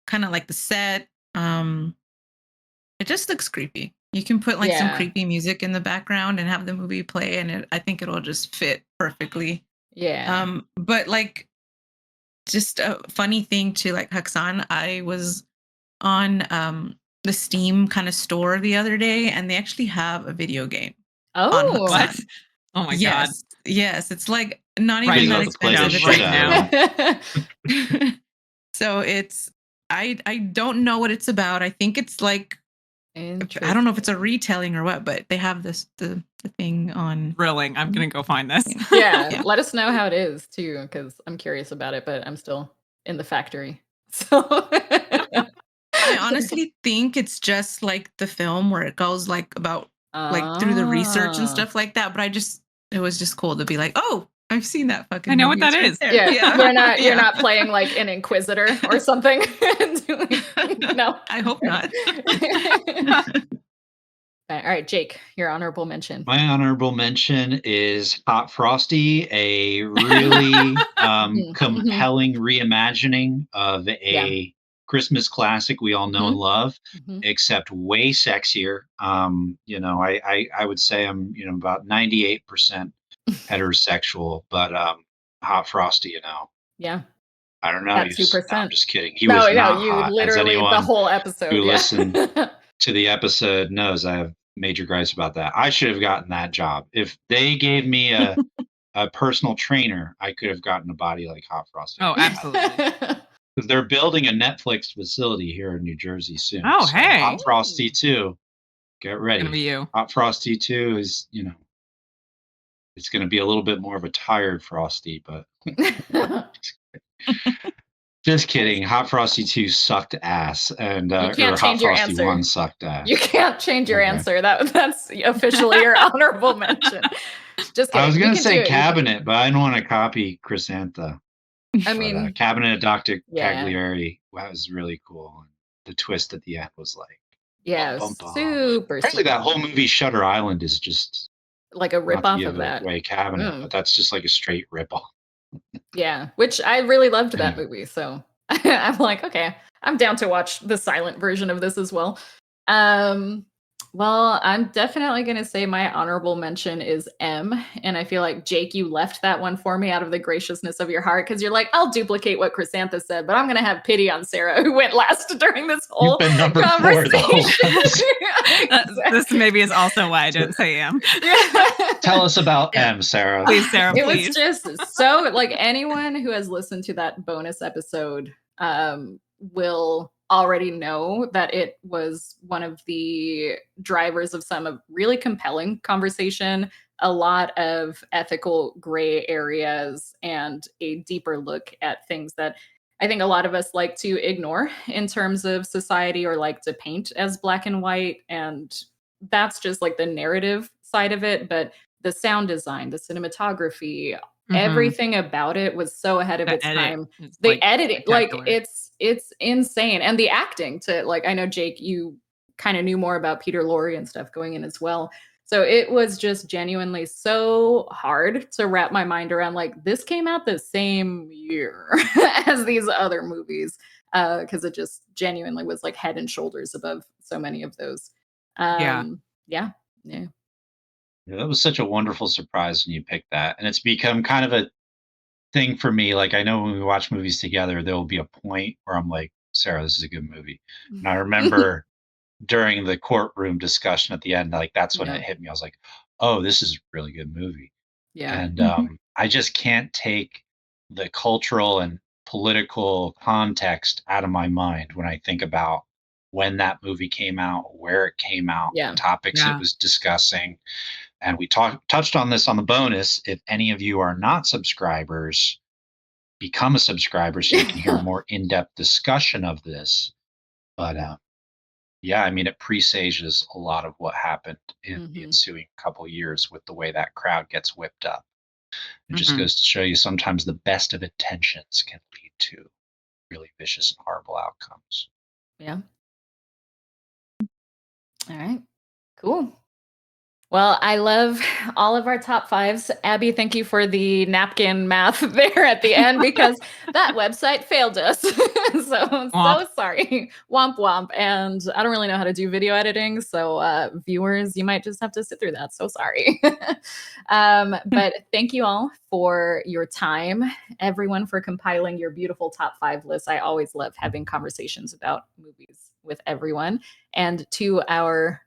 kind of like the set. It just looks creepy. You can put like some creepy music in the background and have the movie play, and I think it'll just fit perfectly. Yeah. But like, just a funny thing to like Haksan, I was on the Steam kind of store the other day, and they actually have a video game. Oh, what? Oh my god! Yes, it's like not even that expensive right now. So it's I don't know what it's about. I think it's like I don't know if it's a retelling or what, but they have the thing on. Thrilling. I'm gonna go find this. Yeah, let us know how it is too, because I'm curious about it, but I'm still in the factory. So I honestly think it's just like the film where it goes like about like through the research and stuff like that. But it was just cool to be like, oh, I've seen that fucking. I know what that is. Yeah. You're not playing like an inquisitor or something. No, I hope not. All right, Jake, your honorable mention. My honorable mention is Hot Frosty, a really compelling reimagining of a Christmas classic we all know and love, except way sexier. I would say I'm about 98% heterosexual, but Hot Frosty, Yeah. I don't know. That 2%. No, I'm just kidding. He was not hot. Literally the whole episode. Who listened to the episode knows I have major gripes about that. I should have gotten that job. If they gave me a personal trainer, I could have gotten a body like Hot Frosty. Oh, absolutely. Because they're building a Netflix facility here in New Jersey soon. Oh, so hey. Hot Frosty 2. Get ready. It's gonna be you. Hot Frosty 2 is, it's going to be a little bit more of a tired Frosty, but just kidding. Hot Frosty 2 sucked ass, and you can't change your Frosty answer. 1 sucked ass. You can't change your answer. That's officially your honorable mention. Just kidding. I was going to say Cabinet, but I don't want to copy Chrysantha. I mean, Cabinet of Dr. Caligari. That was really cool. the twist at the end was like, Yeah, bum, bum, bum. super, Apparently, super that whole movie Shutter Island is just like a not to rip-off give of that. away cabinet, Mm. but that's just like a straight rip off. Yeah, which I really loved that Anyway. movie, so I'm like, okay, I'm down to watch the silent version of this as well. Um, well, I'm definitely gonna say my honorable mention is M, and I feel like Jake, you left that one for me out of the graciousness of your heart because you're like, I'll duplicate what Chrysantha said, but I'm gonna have pity on Sarah who went last during this You've whole been number 4 the whole conversation. This maybe is also why I didn't say M. Yeah. Tell us about Yeah. M, Sarah. Please, Sarah, It please. was just so like anyone who has listened to that bonus episode will already know that it was one of the drivers of some of really compelling conversation, a lot of ethical gray areas, and a deeper look at things that I think a lot of us like to ignore in terms of society or like to paint as black and white. And that's just like the narrative side of it. But the sound design, the cinematography, everything about it was so ahead of The its edit time. is, The like, editing, like spectacular. it's insane. And the acting to like, I know Jake, you kind of knew more about Peter Lorre and stuff going in as well. So it was just genuinely so hard to wrap my mind around like this came out the same year as these other movies. Because it just genuinely was like head and shoulders above so many of those. Yeah. Yeah. Yeah, that was such a wonderful surprise when you picked that. And it's become kind of a thing for me. Like, I know when we watch movies together, there will be a point where I'm like, Sarah, this is a good movie. And I remember during the courtroom discussion at the end, like that's when Yeah. it hit me. I was like, oh, this is a really good movie. Yeah. And I just can't take the cultural and political context out of my mind when I think about when that movie came out, where it came out, Yeah. the topics Yeah. it was discussing. And we touched on this on the bonus. If any of you are not subscribers, become a subscriber so you can hear more in-depth discussion of this. But yeah, I mean, it presages a lot of what happened in the ensuing couple years with the way that crowd gets whipped up. It just goes to show you sometimes the best of intentions can lead to really vicious and horrible outcomes. Yeah. All right. Cool. Well, I love all of our top fives. Abby, thank you for the napkin math there at the end because that website failed us. So sorry. Womp womp. And I don't really know how to do video editing. So viewers, you might just have to sit through that. So sorry. But thank you all for your time, everyone for compiling your beautiful top 5 lists. I always love having conversations about movies with everyone. And to our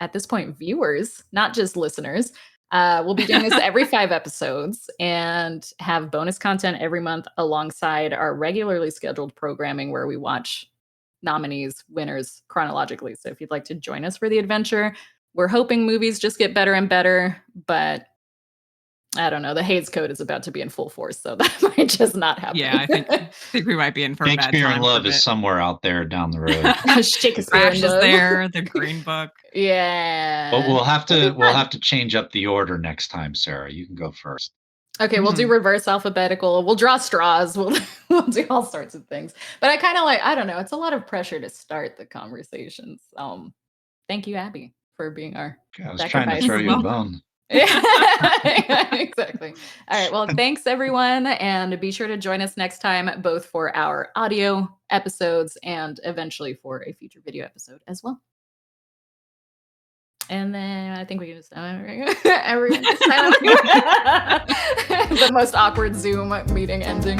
at this point, viewers, not just listeners. We'll be doing this every 5 episodes and have bonus content every month alongside our regularly scheduled programming where we watch nominees, winners chronologically. So if you'd like to join us for the adventure, we're hoping movies just get better and better, but I don't know. The Hays Code is about to be in full force, so that might just not happen. Yeah, I think we might be in for a bad Shakespeare time in for a Love is bit. somewhere out there down the road. Shakespeare Crash in is Love. there, the Green Book. Yeah. But we'll have It'll be fun. to change up the order next time, Sarah. You can go first. Okay, we'll do reverse alphabetical. We'll draw straws. We'll do all sorts of things. But I kind of like, I don't know, it's a lot of pressure to start the conversations. Thank you, Abby, for being our I was trying to throw you a bone. Yeah, exactly. All right. Well, thanks everyone. And be sure to join us next time, both for our audio episodes and eventually for a future video episode as well. And then I think we can just everyone just the most awkward Zoom meeting ending.